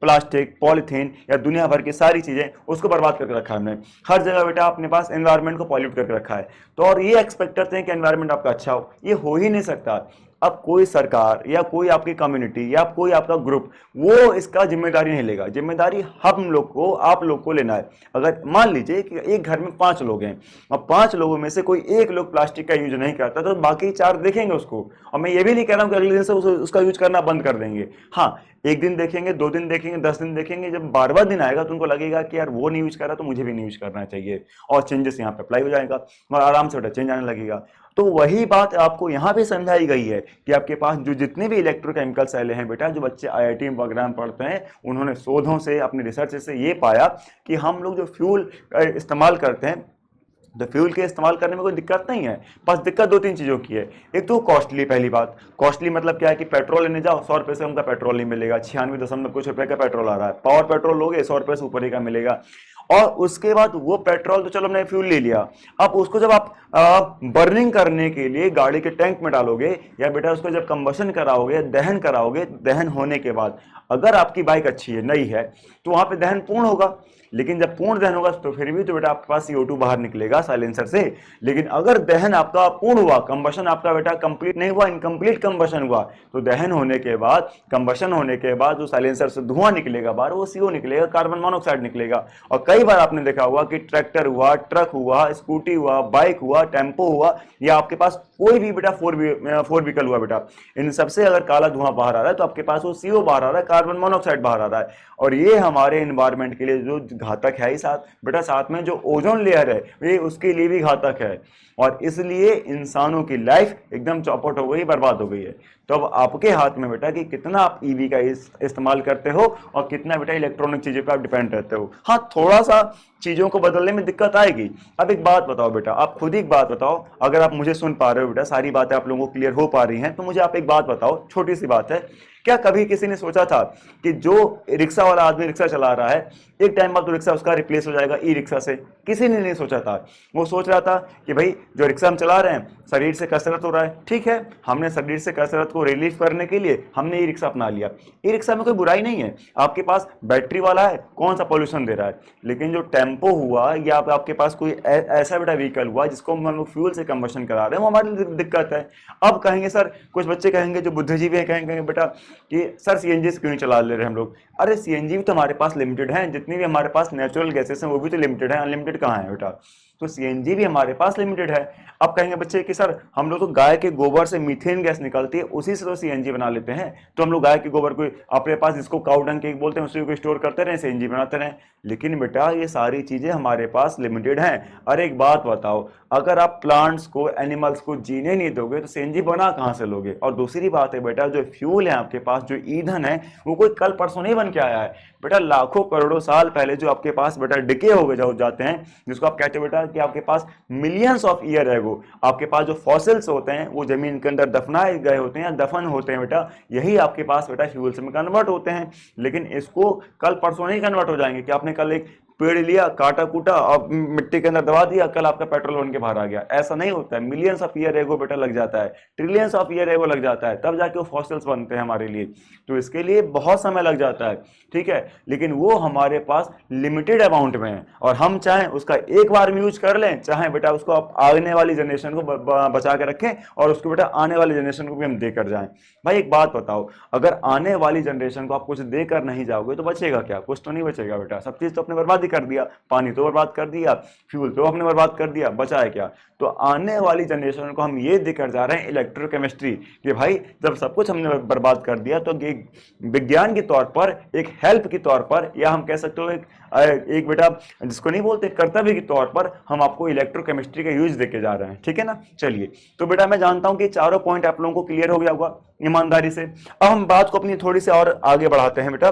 Speaker 1: प्लास्टिक, पॉलीथीन या दुनिया भर की सारी चीजें उसको बर्बाद करके रखा है हमने। हर जगह बेटा अपने पास एनवायरनमेंट को पॉल्यूट करके रखा है, तो और ये एक्सपेक्ट करते हैं कि एनवायरनमेंट आपका अच्छा हो। ये हो ही नहीं सकता। अब कोई सरकार या कोई आपकी कम्युनिटी या कोई आपका ग्रुप वो इसका जिम्मेदारी नहीं लेगा। जिम्मेदारी हम लोग को, आप लोग को लेना है। अगर मान लीजिए कि एक घर में 5 लोग हैं और 5 लोगों में से कोई एक लोग प्लास्टिक का यूज नहीं करता, तो बाकी 4 देखेंगे उसको। और मैं ये भी नहीं कह रहा हूं कि अगले दिन से उसका यूज करना बंद कर देंगे। हाँ, एक दिन देखेंगे, 2 दिन देखेंगे, 10 दिन देखेंगे, जब बार-बार दिन आएगा तो उनको लगेगा कि यार वो नहीं यूज कर रहा तो मुझे भी नहीं यूज करना चाहिए, और चेंजेस यहाँ पे अप्लाई हो जाएगा और आराम से बेटा चेंज आने लगेगा। तो वही बात आपको यहाँ पे समझाई गई है कि आपके पास जो जितने भी इलेक्ट्रोकेमिकल सेल हैं बेटा, जो बच्चे IIT वगैरह में पढ़ते हैं, उन्होंने शोधों से, अपने रिसर्च से ये पाया कि हम लोग जो फ्यूल इस्तेमाल करते हैं, तो फ्यूल के इस्तेमाल करने में कोई दिक्कत नहीं है। बस दिक्कत 2-3 चीजों की है। एक तो कॉस्टली, पहली बात कॉस्टली मतलब क्या है कि पेट्रोल लेने जाओ 100 रुपए से उनका पेट्रोल नहीं मिलेगा, 96 कुछ रुपए का पेट्रोल आ रहा है। पावर पेट्रोल लोगे 100 रुपए से ऊपर ही का मिलेगा। और उसके बाद वो पेट्रोल तो चलो हमने फ्यूल ले लिया, अब उसको जब आप बर्निंग करने के लिए गाड़ी के टैंक में डालोगे, या बेटा उसको जब कंबशन कराओगे, दहन कराओगे, दहन होने के बाद अगर आपकी बाइक अच्छी है, नई है, तो वहां पे दहन पूर्ण होगा। लेकिन जब पूर्ण दहन होगा तो फिर भी तो बेटा आपके पास CO2 बाहर निकलेगा साइलेंसर से। लेकिन अगर दहन आपका पूर्ण हुआ, कंबशन आपका बेटा कंप्लीट नहीं हुआ, इनकम्प्लीट कंबशन हुआ, तो दहन होने के बाद, कंबशन होने के बाद जो साइलेंसर से धुआं निकलेगा बाहर, वो CO निकलेगा, कार्बन मोनोऑक्साइड निकलेगा। और कई बार आपने देखा होगा कि ट्रैक्टर हुआ, ट्रक हुआ, स्कूटी हुआ, बाइक हुआ, टेम्पो हुआ, या आपके पास कोई भी बेटा फोर व्हीकल हुआ बेटा, इन सबसे अगर काला धुआं बाहर आ रहा है तो आपके पास वो CO बाहर आ रहा है, कार्बन मोनोऑक्साइड बाहर आ रहा है। और ये हमारे एनवायरमेंट के लिए जो घातक है ही, साथ बेटा साथ में जो ओजोन लेयर है ये उसके लिए भी घातक है। और इसलिए इंसानों की लाइफ एकदम चौपट हो गई, बर्बाद हो गई है। तो अब आपके हाथ में बेटा कि कितना आप ईवी का इस्तेमाल करते हो और कितना बेटा इलेक्ट्रॉनिक चीजों पर आप डिपेंड रहते हो। हाँ, थोड़ा सा चीजों को बदलने में दिक्कत आएगी। अब एक बात बताओ बेटा, आप खुद ही एक बात बताओ, अगर आप मुझे सुन पा रहे हो बेटा, सारी बातें आप लोगों को क्लियर हो पा रही हैं, तो मुझे आप एक बात बताओ, छोटी सी बात है। क्या कभी किसी ने सोचा था कि जो रिक्शा वाला आदमी रिक्शा चला रहा है, एक टाइम बाद तो रिक्शा उसका रिप्लेस हो जाएगा ई रिक्शा से? किसी ने नहीं सोचा था। वो सोच रहा था कि भाई जो रिक्शा हम चला रहे हैं, शरीर से कसरत हो रहा है, ठीक है, हमने शरीर से कसरत को रिलीफ करने के लिए हमने ई रिक्शा अपना लिया। ई रिक्शा में कोई बुराई नहीं है, आपके पास बैटरी वाला है, कौन सा पॉल्यूशन दे रहा है। लेकिन जो टेम्पो हुआ या आपके पास कोई ऐसा बेटा व्हीकल हुआ जिसको हम लोग फ्यूल से कंबशन करा रहे हैं, वो हमारे लिए दिक्कत है। अब कहेंगे सर, कुछ बच्चे कहेंगे जो बुद्धिजीवी है, कहेंगे बेटा कि सर CNG क्यों नहीं चला ले रहे हम लोग। अरे CNG भी तो हमारे पास लिमिटेड है, जितनी भी हमारे पास नेचुरल गैसेस हैं वो भी तो लिमिटेड है, अनलिमिटेड कहाँ है बेटा। तो CNG भी हमारे पास लिमिटेड है। अब कहेंगे बच्चे कि सर हम लोग तो गाय के गोबर से मीथेन गैस निकलती है, उसी से तो CNG बना लेते हैं, तो हम लोग गाय के गोबर को अपने पास, जिसको काऊ डंग केक बोलते हैं, उसी को स्टोर करते रहे, CNG बनाते रहे। लेकिन बेटा ये सारी चीजें हमारे पास लिमिटेड हैं। अरे एक बात बताओ, अगर आप प्लांट्स को, एनिमल्स को जीने नहीं दोगे तो CNG बना कहां से लोगे? और दूसरी बात है बेटा, जो फ्यूल है आपके पास, जो ईंधन है, वो कोई कल परसों नहीं बन के आया है। बेटा लाखों करोड़ों साल पहले जो आपके पास बेटा डिके हो गए जाते हैं, जिसको आप कहते हो बेटा कि आपके पास मिलियंस ऑफ ईयर एगो आपके पास जो फॉसिल्स होते हैं वो जमीन के अंदर दफनाए गए होते हैं या दफन होते हैं बेटा, यही आपके पास बेटा फ्यूल्स में कन्वर्ट होते हैं। लेकिन इसको कल परसों नहीं कन्वर्ट हो जाएंगे कि आपने कल एक पेड़ लिया, काटा कूटा और मिट्टी के अंदर दबा दिया, कल आपका पेट्रोल बन के बाहर आ गया। ऐसा नहीं होता है, मिलियंस ऑफ ईयर एगो बेटा लग जाता है, ट्रिलियंस ऑफ ईयर एगो लग जाता है, तब जाके वो फॉसिल्स बनते हैं हमारे लिए। तो इसके लिए बहुत समय लग जाता है, ठीक है, लेकिन वो हमारे पास लिमिटेड अमाउंट में है और हम चाहें उसका एक बार में यूज कर लें, चाहे बेटा उसको आप आने वाली जनरेशन को बचा के रखें और उसको बेटा आने वाली जनरेशन को भी हम देकर जाएं। भाई एक बात बताओ, अगर आने वाली जनरेशन को आप कुछ देकर नहीं जाओगे तो बचेगा क्या? कुछ तो नहीं बचेगा बेटा, सब चीज तो अपने बर्बादी कर दिया, पानी तो बर्बाद कर दिया, फ्यूल तो आपने बर्बाद कर दिया, बचा है क्या? तो आने वाली जनरेशन को हम ये देकर जा रहे हैं इलेक्ट्रोकेमिस्ट्री कि भाई जब सब कुछ हमने बर्बाद कर दिया तो विज्ञान के तौर पर, एक हेल्प के तौर पर, या हम कह सकते हो एक बेटा जिसको नहीं बोलते कर्तव्य के तौर पर, हम आपको इलेक्ट्रोकेमिस्ट्री का यूज देके जा रहे हैं, ठीक है ना। चलिए, तो बेटा मैं जानता हूं कि चारों पॉइंट आप लोगों को क्लियर हो गया होगा ईमानदारी से। अब हम बात को अपनी थोड़ी सी और आगे बढ़ाते हैं बेटा,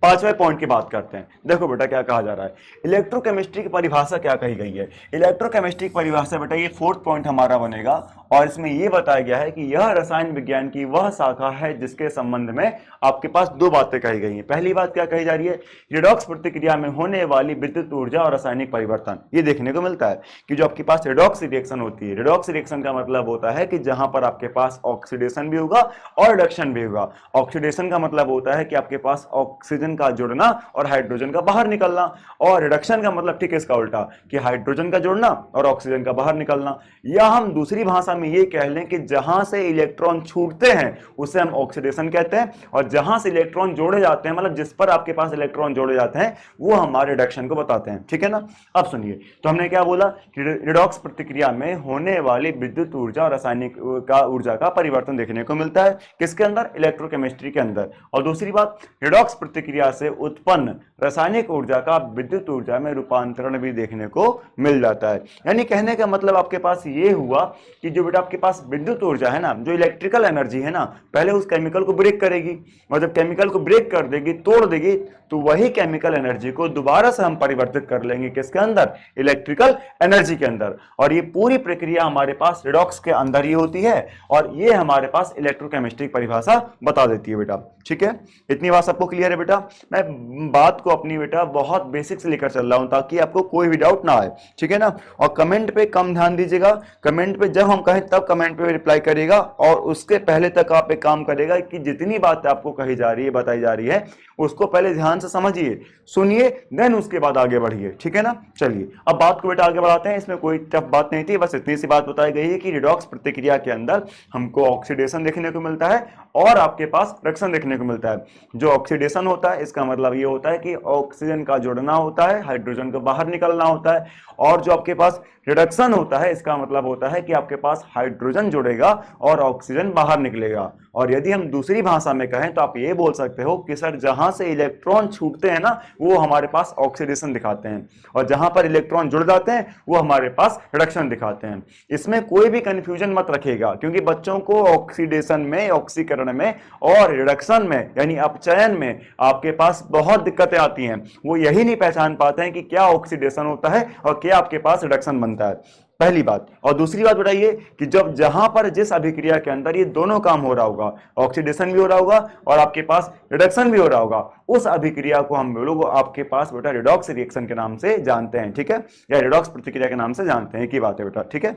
Speaker 1: पांचवें पॉइंट की बात करते हैं। देखो बेटा क्या कहा जा रहा है, इलेक्ट्रोकेमिस्ट्री की परिभाषा क्या कही गई है। इलेक्ट्रोकेमिस्ट्री की परिभाषा बेटा ये फोर्थ पॉइंट हमारा बनेगा और इसमें यह बताया गया है कि यह रसायन विज्ञान की वह शाखा है जिसके संबंध में आपके पास दो बातें कही गई हैं। पहली बात क्या कही जा रही है, रिडॉक्स प्रतिक्रिया में होने वाली विद्युत ऊर्जा और रासायनिक परिवर्तन। ये देखने को मिलता है कि जो आपके पास रिडॉक्स रिएक्शन होती है, रिडॉक्स रिएक्शन का मतलब होता है कि जहां पर आपके पास ऑक्सीडेशन भी होगा और रिडक्शन भी होगा। ऑक्सीडेशन का मतलब होता है कि आपके पास ऑक्सीजन का जुड़ना और हाइड्रोजन का बाहर निकलना, और रिडक्शन का मतलब ठीक है इसका उल्टा कि हाइड्रोजन का जुड़ना और ऑक्सीजन का बाहर निकलना। या हम दूसरी भाषा में ये कह लें कि जहां से इलेक्ट्रॉन छूटते हैं उसे हम ऑक्सीडेशन कहते हैं, और जहां से इलेक्ट्रॉन जोड़े जाते हैं, मतलब जिस पर आपके पास इलेक्ट्रॉन जोड़े जाते हैं, वो हमारे रिडक्शन को बताते हैं, ठीक है ना। अब सुनिए, तो हमने क्या बोला कि रिडॉक्स प्रतिक्रिया में होने वाली विद्युत ऊर्जा और रासायनिक ऊर्जा का परिवर्तन देखने को मिलता है किसके अंदर, इलेक्ट्रोकेमिस्ट्री के अंदर। और दूसरी बात, रिडॉक्स प्रतिक्रिया से उत्पन्न रासायनिक ऊर्जा का विद्युत ऊर्जा में रूपांतरण भी देखने को मिल जाता है। यानी कहने का मतलब आपके पास ये हुआ कि जो बेटा आपके पास विद्युत ऊर्जा है ना, जो इलेक्ट्रिकल एनर्जी है ना, पहले उस केमिकल को ब्रेक करेगी, और जब केमिकल को ब्रेक कर देगी, तोड़ देगी, तो वही केमिकल एनर्जी को दोबारा से हम परिवर्तित कर लेंगे किसके अंदर, इलेक्ट्रिकल एनर्जी के अंदर। और ये पूरी प्रक्रिया हमारे पास रिडॉक्स के अंदर ही होती है, और ये हमारे पास इलेक्ट्रोकेमिस्ट्री की परिभाषा बता देती है बेटा, ठीक है। इतनी बात सबको क्लियर है बेटा। मैं बात को अपनी बेटा बहुत बेसिक से लेकर चल रहा हूं ताकि आपको कोई भी डाउट ना आए, ठीक है ना। और कमेंट पे कम ध्यान दीजिएगा, कमेंट पे जब हम कहें तब कमेंट पे रिप्लाई करिएगा, और उसके पहले तक आप एक काम करिएगा कि जितनी बात आपको कही जा रही है, बताई जा रही है, उसको पहले ध्यान से समझिए, सुनिए, देन उसके बाद आगे बढ़िए, ठीक है ना। चलिए अब बात को बेटा आगे बढ़ाते हैं। इसमें कोई टफ बात नहीं थी, बस इतनी सी बात बताई गई है कि रिडॉक्स प्रतिक्रिया के अंदर हमको ऑक्सीडेशन देखने को मिलता है और आपके पास रिडक्शन देखने को मिलता है। जो ऑक्सीडेशन होता है इसका मतलब ये होता है कि ऑक्सीजन का जुड़ना होता है, हाइड्रोजन को बाहर निकलना होता है, और जो आपके पास रिडक्शन होता है इसका मतलब होता है कि आपके पास हाइड्रोजन जुड़ेगा और ऑक्सीजन बाहर निकलेगा। और यदि हम दूसरी भाषा में कहें तो आप ये बोल सकते हो कि सर जहां से इलेक्ट्रॉन छूटते हैं ना, वो हमारे पास ऑक्सीडेशन दिखाते हैं, और जहां पर इलेक्ट्रॉन जुड़ जाते हैं वो हमारे पास रिडक्शन दिखाते हैं। इसमें कोई भी कंफ्यूजन मत रखिएगा, क्योंकि बच्चों को ऑक्सीडेशन में, ऑक्सीकरण में और रिडक्शन में यानी अपचयन में आपके पास बहुत दिक्कतें आती हैं। वो यही नहीं पहचान पाते हैं कि क्या ऑक्सीडेशन होता है और क्या आपके पास रिडक्शन बनता है, पहली बात। और दूसरी बात बताइए कि जब जहां पर जिस अभिक्रिया के अंदर ये दोनों काम हो रहा होगा, ऑक्सीडेशन भी हो रहा होगा और आपके पास रिडक्शन भी हो रहा होगा, उस अभिक्रिया को हम लोग आपके पास बेटा रिडॉक्स रिएक्शन के नाम से जानते हैं, ठीक है, या रिडॉक्स प्रतिक्रिया के नाम से जानते हैं, की बात है बेटा, ठीक है।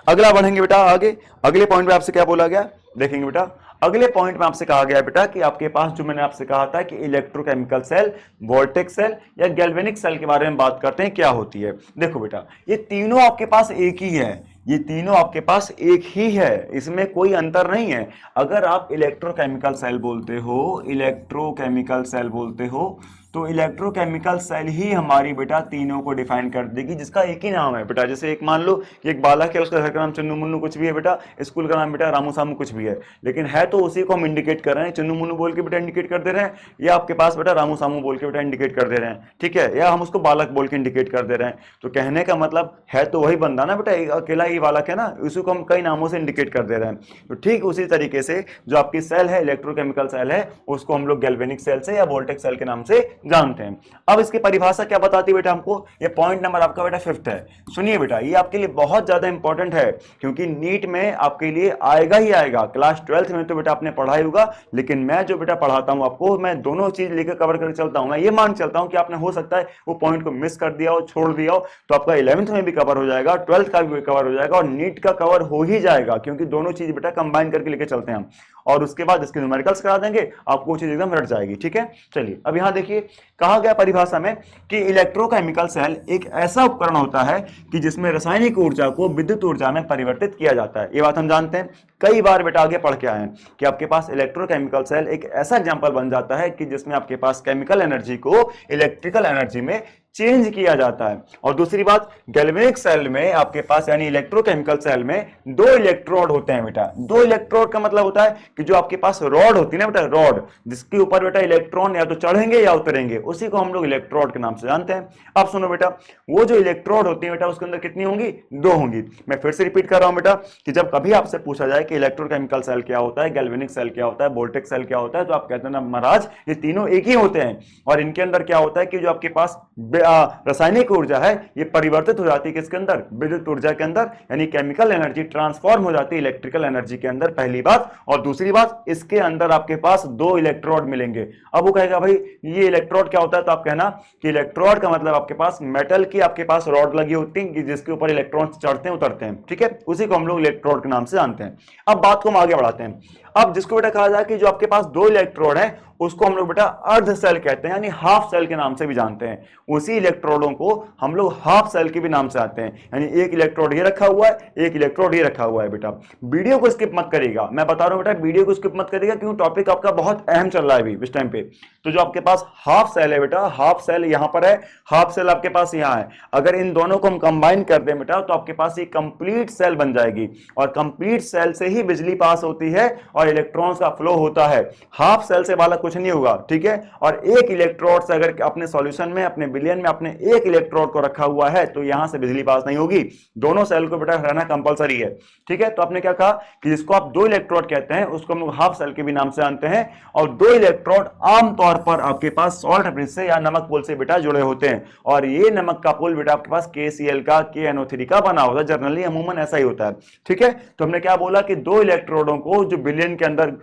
Speaker 1: अगला बढ़ेंगे बेटा आगे, अगले पॉइंट में आपसे क्या बोला गया देखेंगे बेटा। अगले पॉइंट में आपसे कहा गया बेटा कि आपके पास जो मैंने आपसे कहा था कि इलेक्ट्रोकेमिकल सेल, वोल्टेक्स सेल या गैल्वेनिक सेल के बारे में बात करते हैं, क्या होती है। देखो बेटा ये तीनों आपके पास एक ही है, ये तीनों आपके पास एक ही है, इसमें कोई अंतर नहीं है। अगर आप इलेक्ट्रोकेमिकल सेल बोलते हो, इलेक्ट्रोकेमिकल सेल बोलते हो, तो इलेक्ट्रोकेमिकल सेल ही हमारी बेटा तीनों को डिफाइन कर देगी, जिसका एक ही नाम है बेटा। जैसे एक मान लो कि एक बालक है, उसका घर का नाम चन्नू मुन्नू कुछ भी है बेटा, स्कूल का नाम बेटा रामू सामू कुछ भी है, लेकिन है तो उसी को हम इंडिकेट कर रहे हैं, चन्नू मुन्नू बोल के बेटा इंडिकेट कर दे रहे हैं, या आपके पास बेटा रामू सामू बोल के बेटा इंडिकेट कर दे रहे हैं, ठीक है, या हम उसको बालक बोल के इंडिकेट कर दे रहे हैं। तो कहने का मतलब है तो वही बंदा ना बेटा, अकेला ही बालक है ना, उसी को हम कई नामों से इंडिकेट कर दे रहे हैं। तो ठीक उसी तरीके से जो आपकी सेल है, इलेक्ट्रोकेमिकल सेल है, उसको हम लोग गैल्वेनिक सेल से या वोल्टेक सेल के नाम से जानते हैं। अब इसकी परिभाषा क्या बताती है बेटा हमको, ये पॉइंट नंबर आपका बेटा 5th है। सुनिए बेटा, ये आपके लिए बहुत ज्यादा इंपॉर्टेंट है, क्योंकि नीट में आपके लिए आएगा ही आएगा। क्लास 12th में तो बेटा आपने पढ़ा ही होगा, लेकिन मैं जो बेटा पढ़ाता हूं आपको, मैं दोनों चीज लेकर कवर करके चलता हूं। मैं ये मान चलता हूं कि आपने हो सकता है वो पॉइंट को मिस कर दिया हो, छोड़ दिया हो, तो आपका 11th में भी कवर हो जाएगा, 12th का भी कवर हो जाएगा, और नीट का कवर हो ही जाएगा, क्योंकि दोनों चीज बेटा कंबाइन करके लेके चलते हैं हम। और उसके बाद इसके न्यूमेरिकल्स करा देंगे, आपको वो चीज एकदम रट जाएगी, ठीक है। चलिए अब यहां देखिए, कहा गया परिभाषा में कि इलेक्ट्रोकेमिकल सेल एक ऐसा उपकरण होता है कि जिसमें रासायनिक ऊर्जा को विद्युत ऊर्जा में परिवर्तित किया जाता है। ये बात हम जानते हैं, कई बार बेटा आगे पढ़ के आए हैं कि आपके पास इलेक्ट्रोकेमिकल सेल एक ऐसा एग्जांपल बन जाता है कि जिसमें आपके पास केमिकल एनर्जी को इलेक्ट्रिकल एनर्जी में चेंज किया जाता है। और दूसरी बात, गैल्वेनिक सेल में आपके पास यानी इलेक्ट्रोकेमिकल सेल में 2 इलेक्ट्रोड होते हैं बेटा। 2 इलेक्ट्रोड का मतलब होता है कि जो आपके पास रॉड होती है ना बेटा, रॉड जिसके ऊपर बेटा इलेक्ट्रॉन या तो चढ़ेंगे या उतरेंगे, उसी को हम लोग इलेक्ट्रोड के नाम से जानते हैं। अब सुनो बेटा, वो जो इलेक्ट्रोड होती है बेटा, उसके अंदर कितनी होंगी? 2 होंगी। मैं फिर से रिपीट कर रहा हूं बेटा कि जब कभी आपसे पूछा जाए कि इलेक्ट्रोकेमिकल सेल क्या होता है, गैल्वेनिक सेल क्या होता है, वोल्टेक सेल क्या होता है, तो आप कहते हैं ना महाराज ये तीनों एक ही होते हैं। और इनके अंदर क्या होता है कि जो आपके पास रासायनिक ऊर्जा है ये परिवर्तित हो जाती है किसके अंदर? विद्युत ऊर्जा के अंदर, यानी केमिकल एनर्जी ट्रांसफॉर्म हो जाती है इलेक्ट्रिकल एनर्जी के अंदर, पहली बात। और दूसरी बात, इसके अंदर आपके पास 2 इलेक्ट्रोड मिलेंगे। अब वो कहेगा भाई ये इलेक्ट्रोड क्या होता है, तो आप कहना कि इलेक्ट्रोड का मतलब आपके पास मेटल की आपके पास रॉड लगी होती है जिसके ऊपर इलेक्ट्रॉन चढ़ते हैं उतरते हैं, ठीक है, उसी को हम लोग इलेक्ट्रोड के नाम से जानते हैं। अब बात को हम आगे बढ़ाते हैं। अब जिसको बेटा कहा जाए कि जो आपके पास 2 इलेक्ट्रोड है उसको हम लोग बेटा अर्ध सेल कहते हैं, यानी हाफ सेल के नाम से भी जानते हैं। उसी इलेक्ट्रोडों को हम लोग हाफ सेल के भी नाम से आते हैं, यानी एक इलेक्ट्रोड ये रखा हुआ है, एक इलेक्ट्रोड ये रखा हुआ है बेटा। वीडियो को स्किप मत करिएगा, मैं बता रहा हूं बेटा, वीडियो को स्किप मत करिएगा, क्योंकि टॉपिक आपका बहुत अहम चल रहा है अभी इस टाइम पे। तो जो आपके पास हाफ सेल है बेटा, हाफ सेल यहां पर है, हाफ सेल आपके पास यहां है। अगर इन दोनों को हम कंबाइन कर दें बेटा तो आपके पास एक कंप्लीट सेल बन जाएगी, और कंप्लीट सेल से ही बिजली पास होती है और इलेक्ट्रॉन्स का फ्लो होता है। हाफ सेल से वाला कुछ नहीं होगा, ठीक है। और एक इलेक्ट्रोड से अगर अपने सॉल्यूशन में, अपने बिलियन में आपने एक इलेक्ट्रोड को रखा हुआ है तो यहां से बिजली पास नहीं होगी। दोनों सेल को बेटा रहना कंपलसरी है, ठीक है। तो आपने क्या कहा कि जिसको आप 2 इलेक्ट्रोड कहते हैं उसको हम लोग हाफ सेल के भी नाम से जानते हैं। और 2 इलेक्ट्रोड आमतौर पर आपके पास सॉल्ट ब्रिज से या नमक पुल से बेटा जुड़े होते हैं, और ये नमक का पुल बेटा आपके पास KCl का, KNO3 का बना होता है, जनरली अमूमन ऐसा ही होता है, ठीक है। तो हमने क्या बोला कि 2 इलेक्ट्रोडों को जो बिलियन के अंदर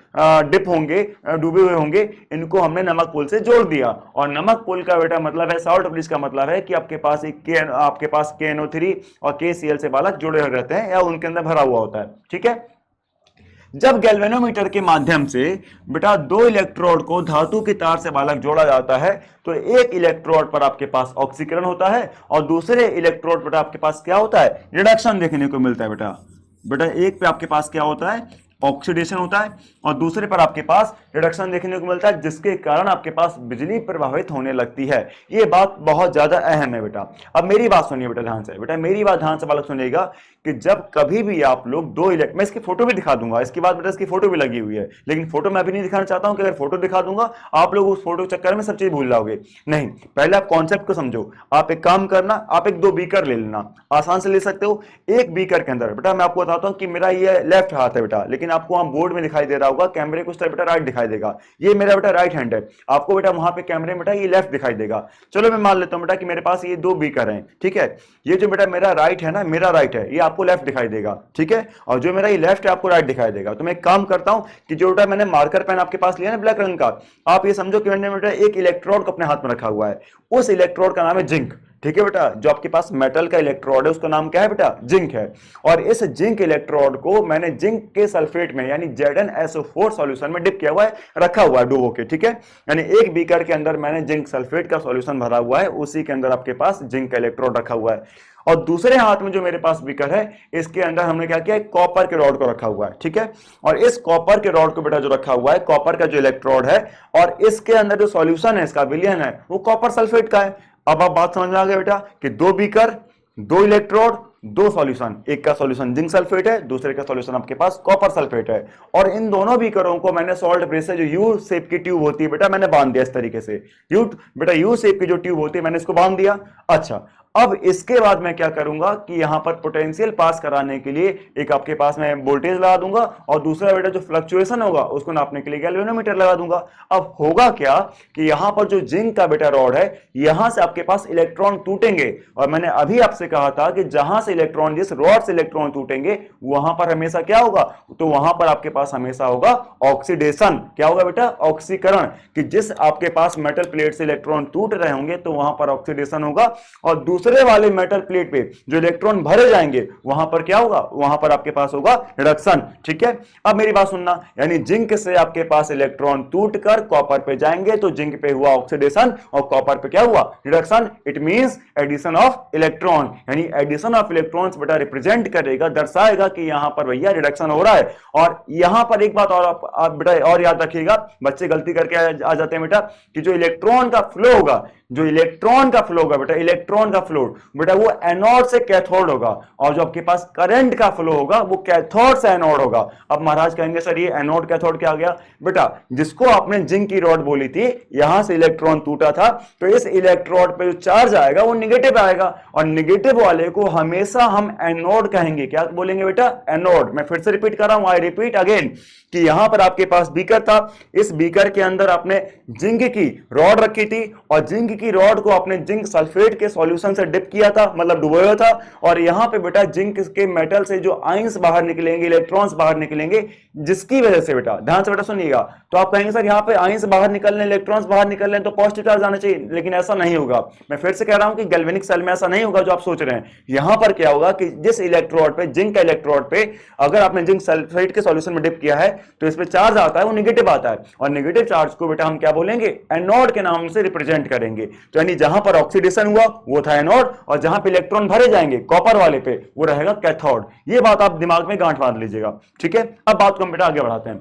Speaker 1: डिप होंगे, डूबे हुए होंगे, इनको हमने नमक पुल से जोड़ दिया। और नमक पुल का बेटा मतलब है, सॉल्ट ब्रिज का मतलब है कि आपके पास आपके पास KNO3 और KCl से बालक जुड़े हुए रहते हैं या उनके अंदर भरा हुआ होता है, ठीक है। जब गैल्वेनोमीटर के माध्यम से बेटा 2 इलेक्ट्रोड को धातु की तार से बालक जोड़ा जाता है तो एक इलेक्ट्रोड पर आपके पास ऑक्सीकरण होता है और दूसरे इलेक्ट्रोड पर आपके पास क्या होता है? रिडक्शन देखने को मिलता है बेटा। बेटा एक पे आपके पास क्या होता है? ऑक्सीडेशन होता है, और दूसरे पर आपके पास रिडक्शन देखने को मिलता है, जिसके कारण आपके पास बिजली प्रभावित होने लगती है। ये बात बहुत ज्यादा अहम है बेटा। अब मेरी बात सुनिए बेटा ध्यान से, बेटा मेरी बात ध्यान से बालक सुनिएगा कि जब कभी भी आप लोग 2 इलेक्ट्रोड, मैं इसकी फोटो भी दिखा दूंगा, इसके बाद बेटा इसकी फोटो भी लगी हुई है, लेकिन फोटो मैं अभी नहीं दिखाना चाहता हूं कि अगर फोटो दिखा दूंगा आप लोग उस फोटो चक्कर में सब चीज भूल जाओगे। नहीं, पहले आप कॉन्सेप्ट को समझो। आप एक काम करना, आप एक 2 बीकर ले लेना, आसान से ले सकते हो। एक बीकर के अंदर बेटा मैं आपको बताता हूं कि मेरा ये लेफ्ट हाथ है बेटा, लेकिन आपको वहां बोर्ड में दिखाई दे रहा होगा, कैमरे को उस तरह बेटा राइट दिखाई देगा। ये मेरा बेटा राइट हैंड है, आपको बेटा वहां पे कैमरे में बेटा ये लेफ्ट दिखाई देगा। चलो मैं मान लेता हूं बेटा कि मेरे पास ये 2 बीकर हैं, ठीक है। ये जो बेटा मेरा राइट है ना, मेरा राइट है, ये आपको लेफ्ट दिखाई देगा, ठीक है। और जो मेरा ये लेफ्ट है आपको राइट दिखाई देगा। तो मैं एक काम करता हूं कि जो बेटा मैंने मार्कर पेन आपके पास लिया ना ब्लैक रंग का, आप ये समझो कि मैंने बेटा एक इलेक्ट्रोड को अपने हाथ में रखा हुआ है, उस इलेक्ट्रोड का नाम है जिंक, ठीक है बेटा, जो आपके पास मेटल का इलेक्ट्रोड है उसका नाम क्या है बेटा, जिंक है। और इस जिंक इलेक्ट्रोड को मैंने जिंक के सल्फेट में यानी ZnSO4 सॉल्यूशन में डिप किया हुआ है, रखा हुआ है डुबो के, ठीक है। यानी एक बीकर के अंदर मैंने जिंक सल्फेट का सॉल्यूशन भरा हुआ है, उसी के अंदर आपके पास जिंक का इलेक्ट्रोड रखा हुआ है। और दूसरे हाथ में जो मेरे पास बीकर है, इसके अंदर हमने क्या किया, कॉपर के रॉड को रखा हुआ है, ठीक है। और इस कॉपर के रॉड को बेटा जो रखा हुआ है, कॉपर का जो इलेक्ट्रोड है, और इसके अंदर जो सॉल्यूशन है इसका विलयन है वो कॉपर सल्फेट का है। अब आप बात समझ में आ गई बेटा कि दो बीकर, दो इलेक्ट्रोड, दो सॉल्यूशन, एक का सॉल्यूशन जिंक सल्फेट है, दूसरे का सॉल्यूशन आपके पास कॉपर सल्फेट है। और इन दोनों बीकरों को मैंने सॉल्ट ब्रिज से जो यू शेप की ट्यूब होती है बेटा, मैंने बांध दिया इस तरीके से। बेटा यू शेप की जो ट्यूब होती है मैंने इसको बांध दिया। अच्छा, अब इसके बाद मैं क्या करूंगा कि यहां पर पोटेंशियल पास कराने के लिए एक आपके पास मैं वोल्टेज लगा दूंगा, और दूसरा बेटा जो फ्लक्चुएशन होगा उसको नापने के लिए गैल्वेनोमीटर लगा दूंगा। अब होगा क्या कि यहां पर जो जिंक का बेटा रॉड है, यहां से आपके पास इलेक्ट्रॉन टूटेंगे, और मैंने अभी आपसे कहा था कि जहां से इलेक्ट्रॉन, जिस रॉड से इलेक्ट्रॉन टूटेंगे वहां पर हमेशा क्या होगा, तो वहां पर आपके पास हमेशा होगा ऑक्सीडेशन। क्या होगा बेटा, ऑक्सीकरण, कि जिस आपके पास मेटल प्लेट से इलेक्ट्रॉन टूट रहे होंगे तो वहां पर ऑक्सीडेशन होगा, और दूसरे वाले मेटल प्लेट पे जो इलेक्ट्रॉन भरे जाएंगे वहां पर क्या होगा, वहां पर आपके पास होगा रिडक्शन, ठीक है। अब मेरी बात सुनना, यानी जिंक से आपके पास इलेक्ट्रॉन टूटकर कॉपर पे जाएंगे तो जिंक पे हुआ ऑक्सीडेशन और कॉपर पे क्या हुआ, reduction. It means addition of electron, यानी एडिशन ऑफ इलेक्ट्रॉन्स बेटा रिप्रेजेंट करेगा, दर्शाएगा कि यहां पर भैया रिडक्शन हो रहा है। और यहां पर एक बात और आप बेटा और याद रखिएगा, बच्चे गलती करके आ जाते हैं बेटा, कि जो इलेक्ट्रॉन का फ्लो होगा, जो इलेक्ट्रॉन का फ्लो होगा बेटा, इलेक्ट्रॉन का फ्लो बेटा वो एनोड से कैथोड होगा, और जो आपके पास करंट का फ्लो होगा वो कैथोड से एनोड होगा। अब महाराज कहेंगे सर ये एनोड कैथोड क्या आ गया, बेटा जिसको आपने जिंक की रॉड बोली थी, यहां से इलेक्ट्रॉन टूटा था, तो इस इलेक्ट्रोड पे जो चार्ज आएगा वो निगेटिव आएगा, और निगेटिव वाले को हमेशा हम एनोड कहेंगे। क्या बोलेंगे बेटा, एनोड। मैं फिर से रिपीट कर रहा हूं, आई रिपीट अगेन, कि यहां पर आपके पास बीकर था, इस बीकर के अंदर आपने जिंक की रॉड रखी थी, और जिंक की रॉड को आपने जिंक सल्फेट के सॉल्यूशन से डिप किया था, मतलब डुबोया था, और यहां पे बेटा जिंक के मेटल से जो आयंस बाहर निकलेंगे, इलेक्ट्रॉन्स बाहर निकलेंगे, जिसकी वजह से बेटा ध्यान से बेटा सुनिएगा, तो आप कहेंगे सर यहां पे आयंस बाहर निकल रहे, इलेक्ट्रॉन्स बाहर निकल रहे हैं तो पॉजिटिव चार्ज आना चाहिए, लेकिन ऐसा नहीं होगा। मैं फिर से कह रहा हूं कि गैल्वेनिक सेल में ऐसा नहीं होगा जो आप सोच रहे हैं। यहां पर क्या होगा कि जिस इलेक्ट्रोड पे, जिंक का इलेक्ट्रोड पे अगर आपने जिंक सल्फेट के सॉल्यूशन में डिप किया है तो इस पे चार्ज आता है, वो नेगेटिव आता है, और नेगेटिव चार्ज को बेटा हम क्या बोलेंगे, एनोड के नाम से रिप्रेजेंट करेंगे। तो यानी जहां पर ऑक्सीडेशन हुआ वो था एनोड, और जहां पे इलेक्ट्रॉन भरे जाएंगे कॉपर वाले पे वो रहेगा कैथोड। ये बात आप दिमाग में गांठ बांध लीजिएगा, ठीक है। अब बात को हम बेटा आगे बढ़ाते हैं।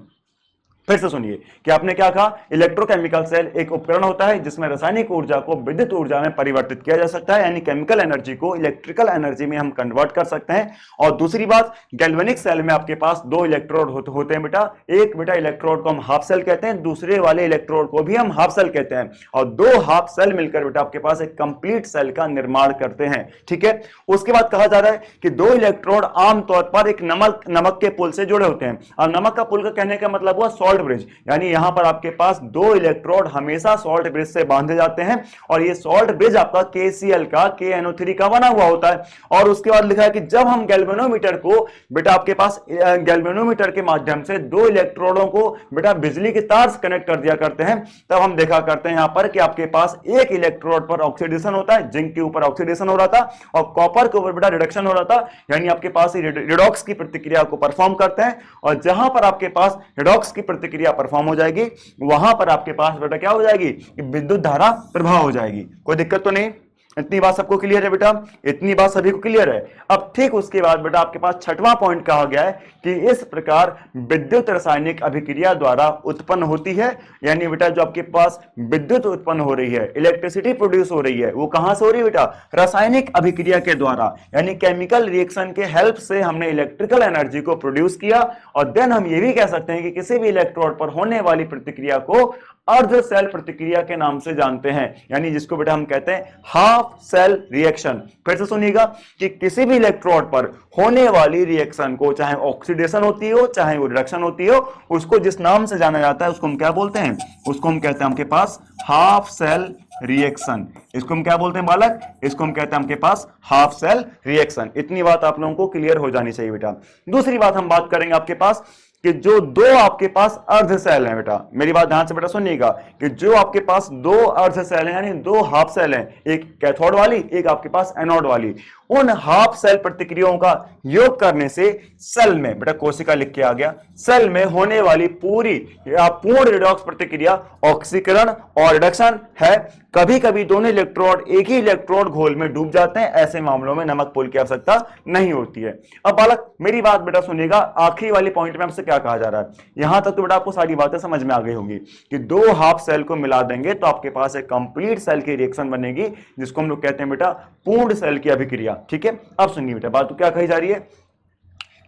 Speaker 1: फिर से सुनिए कि आपने क्या कहा, इलेक्ट्रोकेमिकल सेल एक उपकरण होता है जिसमें रासायनिक ऊर्जा को विद्युत ऊर्जा में परिवर्तित किया जा सकता है, यानी केमिकल एनर्जी को इलेक्ट्रिकल एनर्जी में हम कन्वर्ट कर सकते हैं। और दूसरी बात, गैल्वेनिक सेल में आपके पास दो इलेक्ट्रोड होते हैं बेटा, एक बेटा इलेक्ट्रोड को हम हाफ सेल कहते हैं, दूसरे वाले इलेक्ट्रोड को भी हम हाफ सेल कहते हैं, और दो हाफ सेल मिलकर बेटा आपके पास एक कंप्लीट सेल का निर्माण करते हैं, ठीक है। उसके बाद कहा जा रहा है कि दो इलेक्ट्रोड आमतौर पर एक नमक के पुल से जुड़े होते हैं, और नमक का पुल का कहने का मतलब हुआ सॉल्ट ब्रिज, यानी यहां पर आपके पास दो इलेक्ट्रोड हमेशा सॉल्ट ब्रिज से बांधे जाते हैं, और ये सॉल्ट ब्रिज आपका KCl का, KNO3 का बना हुआ होता है। और उसके बाद लिखा है कि जब हम गैल्वेनोमीटर को बेटा आपके पास गैल्वेनोमीटर के माध्यम से दो इलेक्ट्रोडों को बेटा बिजली के तार से कनेक्ट कर दिया करते हैं, तब हम देखा करते हैं यहां पर कि आपके पास एक इलेक्ट्रोड पर ऑक्सीडेशन होता है, जिंक के ऊपर ऑक्सीडेशन हो रहा था, और कॉपर के ऊपर बेटा रिडक्शन हो रहा था, यानी आपके पास रिडॉक्स की प्रतिक्रिया को परफॉर्म करते हैं। और जहां पर आपके पास रिडॉक्स की प्रतिक्रिया परफॉर्म हो जाएगी, वहां पर आपके पास बेटा क्या हो जाएगी, कि विद्युत धारा प्रवाह हो जाएगी। कोई दिक्कत तो नहीं, इतनी बात सबको क्लियर है बेटा, इतनी बात सभी को क्लियर है। अब ठीक उसके बाद बेटा आपके पास छठवां पॉइंट कहा गया है कि इस प्रकार विद्युत रासायनिक अभिक्रिया द्वारा उत्पन्न होती है, यानी बेटा जो आपके पास विद्युत उत्पन्न हो रही है, इलेक्ट्रिसिटी प्रोड्यूस हो रही है, वो कहां से हो रही है बेटा, रासायनिक अभिक्रिया के द्वारा, यानी केमिकल रिएक्शन के हेल्प से हमने इलेक्ट्रिकल एनर्जी को प्रोड्यूस किया। और देन हम ये भी कह सकते हैं कि किसी भी इलेक्ट्रोड पर होने वाली प्रतिक्रिया को अर्ध सेल प्रतिक्रिया के नाम से जानते हैं, यानी जिसको बेटा हम कहते हैं हाफ सेल रिएक्शन। फिर से सुनिएगा कि किसी भी इलेक्ट्रोड पर होने वाली रिएक्शन को, चाहे ऑक्सीडेशन होती हो चाहे वो रिडक्शन होती हो, उसको जिस नाम से जाना जाता है उसको हम क्या बोलते हैं, उसको हम कहते हैं आपके पास हाफ सेल रिएक्शन। इसको हम क्या बोलते हैं बालक, इसको हम कहते हैं आपके पास हाफ सेल रिएक्शन। इतनी बात आप लोगों को क्लियर हो जानी चाहिए बेटा। दूसरी बात हम बात करेंगे आपके पास कि जो दो आपके पास अर्ध सेल हैं, बेटा मेरी बात ध्यान से बेटा सुनिएगा, कि जो आपके पास दो अर्ध सेल हैं यानी दो हाफ सेल हैं, एक कैथोड वाली एक आपके पास एनोड वाली, उन हाफ सेल प्रतिक्रियाओं का योग करने से सेल में, बेटा कोशिका लिख के आ गया, सेल में होने वाली पूरी या पूर्ण रिडॉक्स प्रतिक्रिया ऑक्सीकरण और रिडक्शन है। कभी कभी दोनों इलेक्ट्रोड एक ही इलेक्ट्रोड घोल में डूब जाते हैं, ऐसे मामलों में नमक पुल की आवश्यकता नहीं होती है। अब बालक मेरी बात बेटा सुनिएगा, आखिरी वाली पॉइंट में आपसे क्या कहा जा रहा है, यहां तक तो बेटा आपको सारी बातें समझ में आ गई होंगी कि दो हाफ सेल को मिला देंगे तो आपके पास एक कंप्लीट सेल की रिएक्शन बनेगी, जिसको हम लोग कहते हैं बेटा पूर्ण सेल की अभिक्रिया। ठीक है, अब सुनिए बेटा बात तो क्या कही जा रही है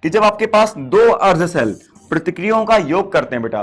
Speaker 1: कि जब आपके पास दो अर्ध सेल प्रतिक्रियाओं का योग करते हैं बेटा,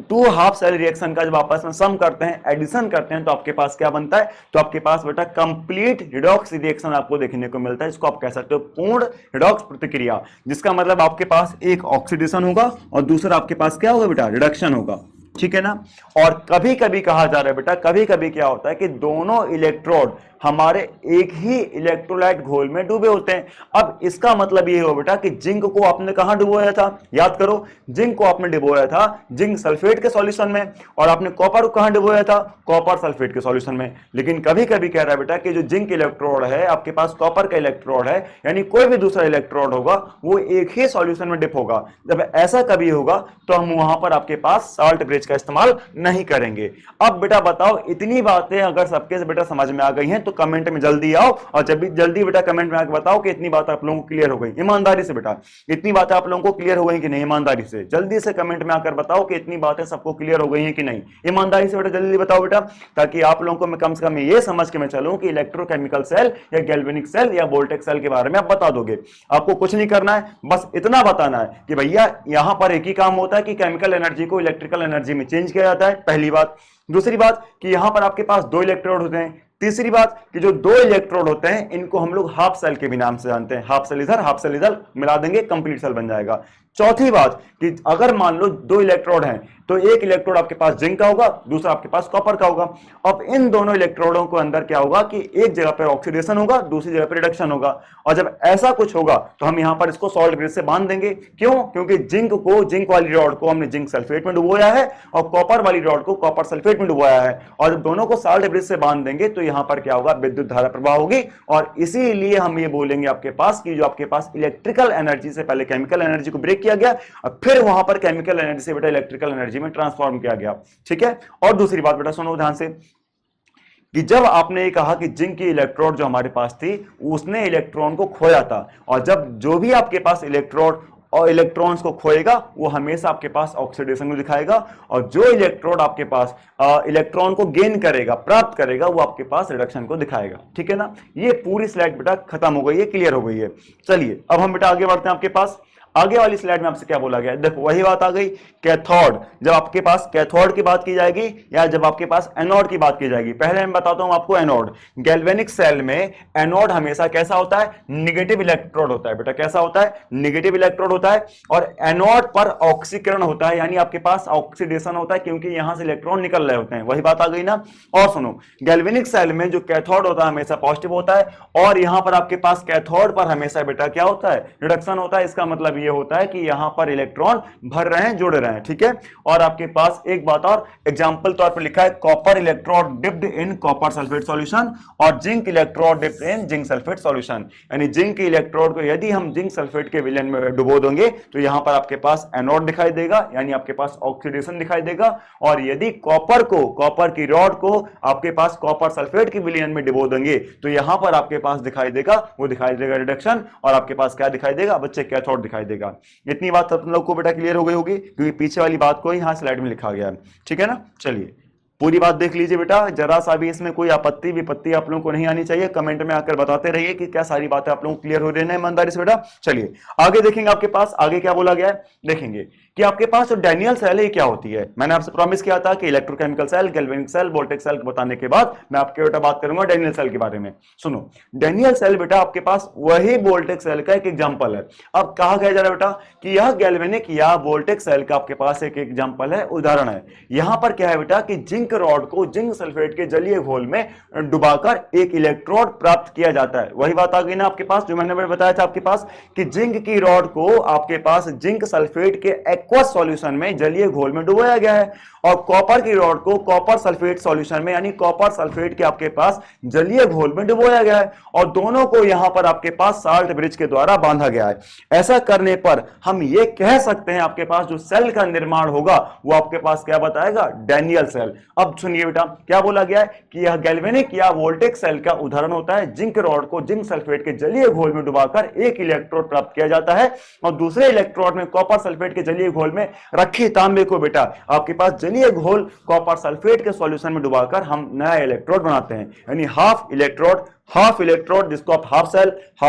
Speaker 1: टू हाफ सेल रिएक्शन का जब आपस में सम करते हैं, एडिशन करते हैं, तो आपके पास क्या बनता है, तो आपके पास बेटा कंप्लीट रिडॉक्स रिएक्शन आपको देखने को मिलता है, इसको आप कह सकते हो पूर्ण रिडॉक्स प्रतिक्रिया, जिसका मतलब आपके पास एक ऑक्सीडेशन होगा और दूसरा आपके पास क्या होगा बेटा, रिडक्शन होगा। ठीक है ना। और कभी कभी कहा जा रहा है बेटा, कभी कभी क्या होता है कि दोनों इलेक्ट्रोड हमारे एक ही इलेक्ट्रोलाइट घोल में डूबे होते हैं। अब इसका मतलब ये हो बेटा कि जिंक को आपने कहां डुबोया था, याद करो, जिंक को आपने डुबोया था जिंक सल्फेट के सॉल्यूशन में, और आपने कॉपर को कहां डुबोया था, कॉपर सल्फेट के सॉल्यूशन में। लेकिन कभी कभी कह रहा है बेटा कि जो जिंक इलेक्ट्रोड है आपके पास कॉपर का इलेक्ट्रोड है, यानी कोई भी दूसरा इलेक्ट्रोड होगा वो एक ही सॉल्यूशन में डिप होगा। जब ऐसा कभी होगा तो हम वहां पर आपके पास साल्ट ब्रिज का इस्तेमाल नहीं करेंगे। अब बेटा बताओ, इतनी बातें अगर सबके से बेटा समझ में आ गई हैं तो कमेंट में जल्दी आओ, और जब भी जल्दी बेटा कमेंट में आकर बताओ कि इतनी बात आप लोगों को क्लियर हो गई। ईमानदारी से बेटा, इतनी बातें आप लोगों को क्लियर हो गई कि नहीं, ईमानदारी से जल्दी से कमेंट में आकर बताओ कि इतनी बातें सबको क्लियर हो गई हैं कि नहीं। ईमानदारी से बेटा जल्दी बताओ बेटा, ताकि आप लोगों को मैं कम से कम ये समझ के मैं चलूं कि इलेक्ट्रोकेमिकल सेल या गैल्वेनिक सेल या वोल्टेक सेल के बारे में आप बता दोगे। आपको कुछ नहीं करना है, बस इतना बताना है कि भैया यहां पर एक ही काम होता है कि केमिकल एनर्जी को इलेक्ट्रिकल एनर्जी में चेंज किया जाता है, पहली बात। दूसरी बात कि यहां पर आपके पास दो इलेक्ट्रोड होते हैं। तीसरी बात कि जो दो इलेक्ट्रोड होते हैं इनको हम लोग हाफ सेल के भी नाम से जानते हैं, हाफ सेल इधर मिला देंगे कंप्लीट सेल बन जाएगा। चौथी बात कि अगर मान लो दो इलेक्ट्रोड हैं तो एक इलेक्ट्रोड आपके पास जिंक का होगा, दूसरा आपके पास कॉपर का होगा। अब इन दोनों इलेक्ट्रोडों के अंदर क्या होगा कि एक जगह पर ऑक्सीडेशन होगा, दूसरी जगह पर रिडक्शन होगा। और जब ऐसा कुछ होगा तो हम यहां पर इसको सॉल्ट ब्रिज से बांध देंगे। क्यों? क्योंकि जिंक वाली रॉड को हमने जिंक सल्फेट में डुबोया है और कॉपर वाली रॉड को कॉपर सल्फेट में डुबोया है, और जब दोनों को सॉल्ट ब्रिज से बांध देंगे तो यहां पर क्या होगा, विद्युत धारा प्रवाह होगी। और इसीलिए हम ये बोलेंगे आपके पास कि जो आपके पास इलेक्ट्रिकल एनर्जी से पहले केमिकल एनर्जी को ब्रेक किया गया और फिर वहां पर केमिकल एनर्जी से बेटा इलेक्ट्रिकल एनर्जी में ट्रांसफॉर्म किया गया। ठीक है। और दूसरी बात बेटा सुनो ध्यान से, कि जब आपने ये कहा कि जिंक की इलेक्ट्रोड जो हमारे पास थी उसने इलेक्ट्रॉन को खोया था, और जब जो भी आपके पास इलेक्ट्रोड और इलेक्ट्रॉन्स को खोएगा वो हमेशा आपके पास ऑक्सीडेशन को दिखाएगा, और जो इलेक्ट्रोड आपके पास इलेक्ट्रॉन को गेन करेगा, प्राप्त करेगा, वो आपके पास रिडक्शन को दिखाएगा। ठीक है ना। ये पूरी स्लाइड बेटा खत्म हो गई है, क्लियर हो गई है। चलिए अब हम बेटा आगे बढ़ते हैं। आपके पास आगे वाली स्लाइड में आपसे क्या बोला गया है, देखो वही बात आ गई। कैथोड, जब आपके पास कैथोड की बात की जाएगी या जब आपके पास एनोड की बात की जाएगी, पहले मैं बताता हूं आपको एनोड। गैल्वेनिक सेल में एनोड हमेशा कैसा होता है, निगेटिव इलेक्ट्रोड होता है बेटा। कैसा होता है, निगेटिव इलेक्ट्रोड होता है। और एनोड पर ऑक्सीकरण होता है, यानी आपके पास ऑक्सीडेशन होता है, क्योंकि यहां से इलेक्ट्रॉन निकल रहे होते हैं। वही बात आ गई ना। और सुनो, गैल्वेनिक सेल में जो कैथोड होता है हमेशा पॉजिटिव होता है, और यहां पर आपके पास कैथोड पर हमेशा बेटा क्या होता है, रिडक्शन होता है। इसका मतलब ये होता है कि यहां पर इलेक्ट्रॉन भर रहे हैं, जुड़ रहे हैं। ठीक है। और आपके पास एक बात और एग्जांपल तौर पर लिखा है, copper electrode dipped in copper sulphate solution और zinc electrode dipped in zinc sulphate solution. यानी जिंक इलेक्ट्रोड को यदि हम जिंक सल्फेट के विलयन में डुबो देंगे तो यहां पर आपके पास एनोड दिखाई देगा, यानी आपके पास ऑक्सीडेशन दिखाई देगा। और यदि कॉपर की रॉड को आपके पास कॉपर सल्फेट के विलयन में डुबो देंगे तो यहां पर आपके पास दिखाई देगा रिडक्शन, और आपके पास क्या दिखाई देगा बच्चे, कैथोड दिखाई देगा। इतनी बात तुम लोग को बेटा क्लियर हो गई होगी, क्योंकि पीछे वाली बात को यहां स्लाइड में लिखा गया है। ठीक है ना। चलिए पूरी बात देख लीजिए बेटा, जरा सा भी इसमें कोई आपत्ति विपत्ति आप लोगों को नहीं आनी चाहिए। कमेंट में आकर बताते रहिए कि क्या सारी बातें आप लोगों को क्लियर हो रही है ईमानदारी से बेटा। चलिए आगे देखेंगे। आपके पास आगे क्या बोला गया है, देखेंगे कि आपके पास जो डैनियल सेल है क्या होती है। मैंने आपसे प्रॉमिस किया था कि electrochemical cell, galvanic cell, voltaic cell को बताने के बाद मैं आपके बेटा बात करूंगा डैनियल सेल के बारे में। सुनो, डैनियल सेल बेटा आपके पास वही वोल्टेक सेल का एक एग्जांपल है। अब कहा गया जा रहा है बेटा कि यह गैल्वेनिक या वोल्टेक सेल का आपके पास एक एग्जांपल है, उदाहरण है। यहां पर क्या है बेटा कि जिंक रॉड को जिंक सल्फेट के जलीय घोल में डुबाकर एक इलेक्ट्रोड प्राप्त किया जाता है। वही बात आ गई ना आपके पास, जो मैंने बताया था आपके पास कि जिंक की रॉड को आपके पास जिंक सल्फेट के एक्वस सॉल्यूशन में, जलीय घोल में डुबोया गया है, और कॉपर की रॉड को कॉपर सल्फेट सॉल्यूशन में, यानी कॉपर सल्फेट के आपके पास जलीय घोल में डुबोया गया है, और दोनों को यहां पर आपके पास साल्ट ब्रिज के द्वारा बांधा गया है। ऐसा करने पर हम ये कह सकते हैं आपके पास जो सेल का निर्माण होगा वो आपके पास क्या बताएगा, डैनियल सेल। अब सुनिए बेटा, क्या बोला गया है कि यह गैल्वेनिक या वोल्टेक सेल का उदाहरण होता है। जिंक रॉड को जिंक सल्फेट के जलीय घोल में डुबाकर एक इलेक्ट्रोड प्राप्त किया जाता है, और दूसरे इलेक्ट्रोड में कॉपर सल्फेट के जलीय घोल में रखे तांबे को बेटा आपके पास जलीय घोल कॉपर सल्फेट के सॉल्यूशन में डुबाकर हम नया इलेक्ट्रोड बनाते हैं, यानी हाफ इलेक्ट्रोड जिसको आप हाफ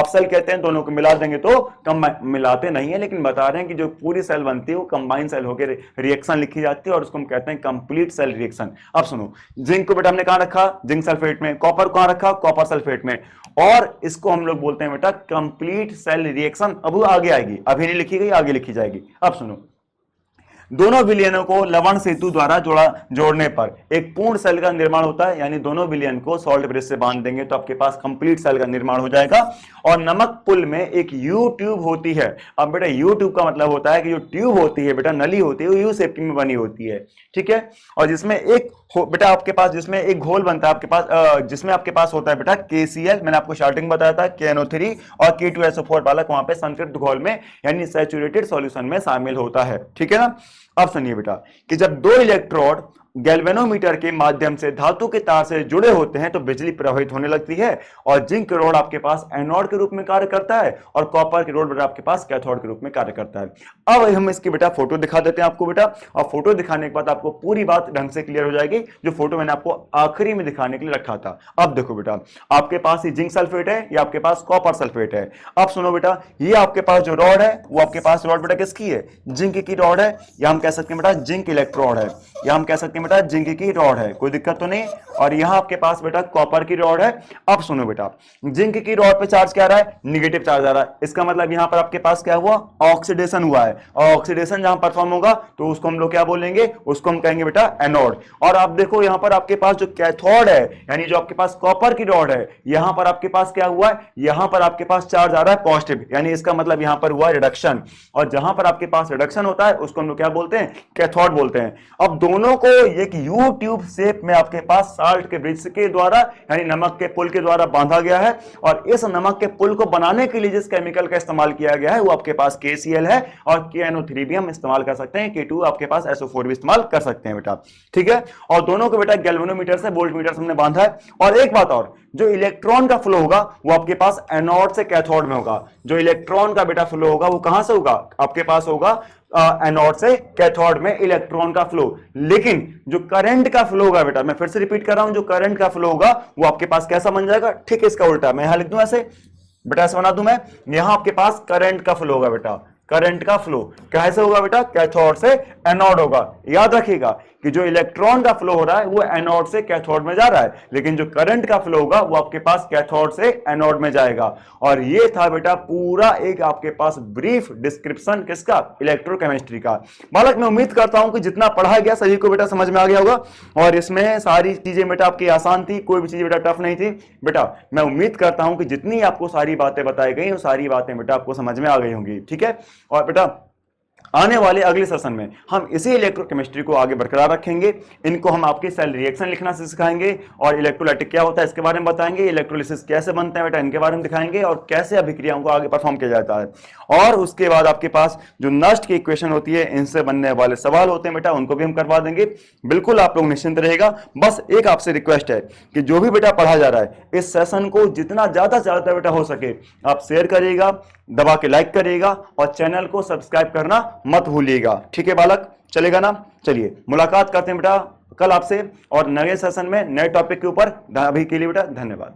Speaker 1: सेल कहते हैं। दोनों को मिला देंगे तो मिलाते नहीं है, लेकिन बता रहे हैं कि जो पूरी सेल बनती है वो कंबाइन सेल होकर रिएक्शन लिखी जाती है, और उसको हम कहते हैं कंप्लीट सेल रिएक्शन। अब सुनो, जिंक को बेटा हमने कहां रखा, जिंक सल्फेट में, कॉपर कहां रखा, कॉपर सल्फेट में, और इसको हम लोग बोलते हैं बेटा कंप्लीट सेल रिएक्शन। अब वो आगे आएगी, अभी नहीं लिखी गई, आगे लिखी जाएगी। अब सुनो, दोनों विलयनों को लवण सेतु द्वारा जोड़ने पर एक पूर्ण सेल का निर्माण होता है, यानी दोनों विलयन को सॉल्ट ब्रिज से बांध देंगे तो आपके पास कंप्लीट सेल का निर्माण हो जाएगा। और नमक पुल में एक यू ट्यूब होती है। अब बेटा यू ट्यूब का मतलब होता है कि जो ट्यूब होती है बेटा, नली होती है, वो यू शेप में बनी होती है, ठीक है, और जिसमें एक बेटा आपके पास जिसमें एक घोल बनता है आपके पास, जिसमें आपके पास होता है बेटा KCl, मैंने आपको स्टार्टिंग बताया था, KNO3 और K2SO4 बालक वहां पे संतृप्त घोल में यानी सैचुरेटेड सॉल्यूशन में शामिल होता है, ठीक है ना। अब सुनिए बेटा कि जब दो इलेक्ट्रोड गैल्वेनोमीटर के माध्यम से धातु के तार से जुड़े होते हैं तो बिजली प्रवाहित होने लगती है, और जिंक रॉड आपके पास एनोड के रूप में कार्य करता है, और कॉपर की रॉड बेटा आपके पास कैथोड के रूप में कार्य करता है। अब हम इसकी बेटा फोटो दिखा देते हैं आपको बेटा, और फोटो दिखाने के बाद आपको पूरी बात ढंग से क्लियर हो जाएगी, जो फोटो मैंने आपको आखिरी में दिखाने के लिए रखा था। अब देखो बेटा, आपके पास ये जिंक सल्फेट है, या आपके पास कॉपर सल्फेट है। अब सुनो बेटा, ये आपके पास जो रॉड है वो आपके पास रॉड बेटा किसकी है, जिंक की रॉड है, या हम कह सकते हैं बेटा जिंक इलेक्ट्रोड है, या हम कह सकते हैं बेटा जिंक की रॉड है, कोई दिक्कत तो नहीं। और यहां आपके पास बेटा कॉपर की रॉड है। अब सुनो बेटा, जिंक की रॉड पे चार्ज क्या आ रहा है, निगेटिव चार्ज आ रहा है, इसका मतलब यहां पर आपके पास क्या हुआ, ऑक्सीडेशन हुआ है, और ऑक्सीडेशन जहां परफॉर्म होगा तो उसको हम लोग क्या बोलेंगे, उसको हम कहेंगे बेटा एनोड। और आप देखो यहां पर आपके पास जो कैथोड है, यानी जो आपके पास कॉपर की रॉड है, यहां पर आपके पास क्या हुआ है, यहां पर आपके पास चार्ज आ रहा है पॉजिटिव, यानी इसका मतलब यहां पर हुआ रिडक्शन, और जहां पर आपके पास रिडक्शन होता है उसको हम लोग क्या बोलते हैं, कैथोड बोलते हैं। अब दोनों को एक यू ट्यूब शेप में आपके पास साल्ट के ब्रिज के द्वारा, यानी नमक के पुल के द्वारा बांधा गया है, और इस नमक के पुल को बनाने के लिए जिस केमिकल का इस्तेमाल किया गया है वो आपके पास KCl है, और KNO3 भी हम इस्तेमाल कर सकते हैं, K2 आपके पास SO4 भी इस्तेमाल कर सकते हैं बेटा, ठीक है। और दोनों को बेटा गैल्वेनोमीटर से वोल्टमीटर से हमने बांधा है। और एक बात और, जो इलेक्ट्रॉन का फ्लो होगा वो आपके पास एनोड से कैथोड में होगा। जो इलेक्ट्रॉन का बेटा फ्लो होगा वो कहां से होगा, आपके पास होगा एनोड से कैथोड में इलेक्ट्रॉन का फ्लो। लेकिन जो करंट का फ्लो होगा बेटा, मैं फिर से रिपीट कर रहा हूं, जो करंट का फ्लो होगा वो आपके पास कैसा बन जाएगा, ठीक है इसका उल्टा। मैं यहां लिख दूं ऐसे बेटा, ऐसे बना दूं मैं, यहां आपके पास करंट का फ्लो होगा बेटा, करंट का फ्लो कैसे होगा बेटा, कैथोड से एनोड होगा। याद रखिएगा कि जो इलेक्ट्रॉन का फ्लो हो रहा है वो एनोड से कैथोड में जा रहा है, लेकिन जो करंट का फ्लो होगा वो आपके पास कैथोड से एनोड में जाएगा। और ये था बेटा पूरा एक आपके पास ब्रीफ डिस्क्रिप्शन किसका, इलेक्ट्रोकेमिस्ट्री का। बालक मैं उम्मीद करता हूं कि जितना पढ़ाया गया सभी को बेटा समझ में आ गया होगा, और इसमें सारी चीजें बेटा आपकी आसान थी, कोई भी चीज बेटा टफ नहीं थी बेटा। मैं उम्मीद करता हूं कि जितनी आपको सारी बातें बताई गई वो सारी बातें बेटा आपको समझ में आ गई होंगी, ठीक है। और बेटा आने वाले अगले सेशन में हम इसी इलेक्ट्रोकेमिस्ट्री को आगे बरकरार रखेंगे। इनको हम आपके सेल रिएक्शन लिखना सिखाएंगे, और इलेक्ट्रोलाइटिक क्या होता है इसके बारे में बताएंगे, इलेक्ट्रोलिसिस कैसे बनते हैं बेटा इनके बारे में दिखाएंगे, और कैसे अभिक्रियाओं को आगे परफॉर्म किया जाता है। और उसके बाद आपके पास जो नष्ट की इक्वेशन होती है, इनसे बनने वाले सवाल होते हैं बेटा, उनको भी हम करवा देंगे। बिल्कुल आप लोग निश्चिंत रहेगा। बस एक आपसे रिक्वेस्ट है कि जो भी बेटा पढ़ा जा रहा है इस सेशन को जितना ज्यादा से ज्यादा बेटा हो सके आप शेयर करिएगा, दबा के लाइक करिएगा, और चैनल को सब्सक्राइब करना मत भूलिएगा, ठीक है बालक, चलेगा ना। चलिए मुलाकात करते हैं बेटा कल आपसे, और नए सेशन में नए टॉपिक के ऊपर। अभी के लिए बेटा धन्यवाद।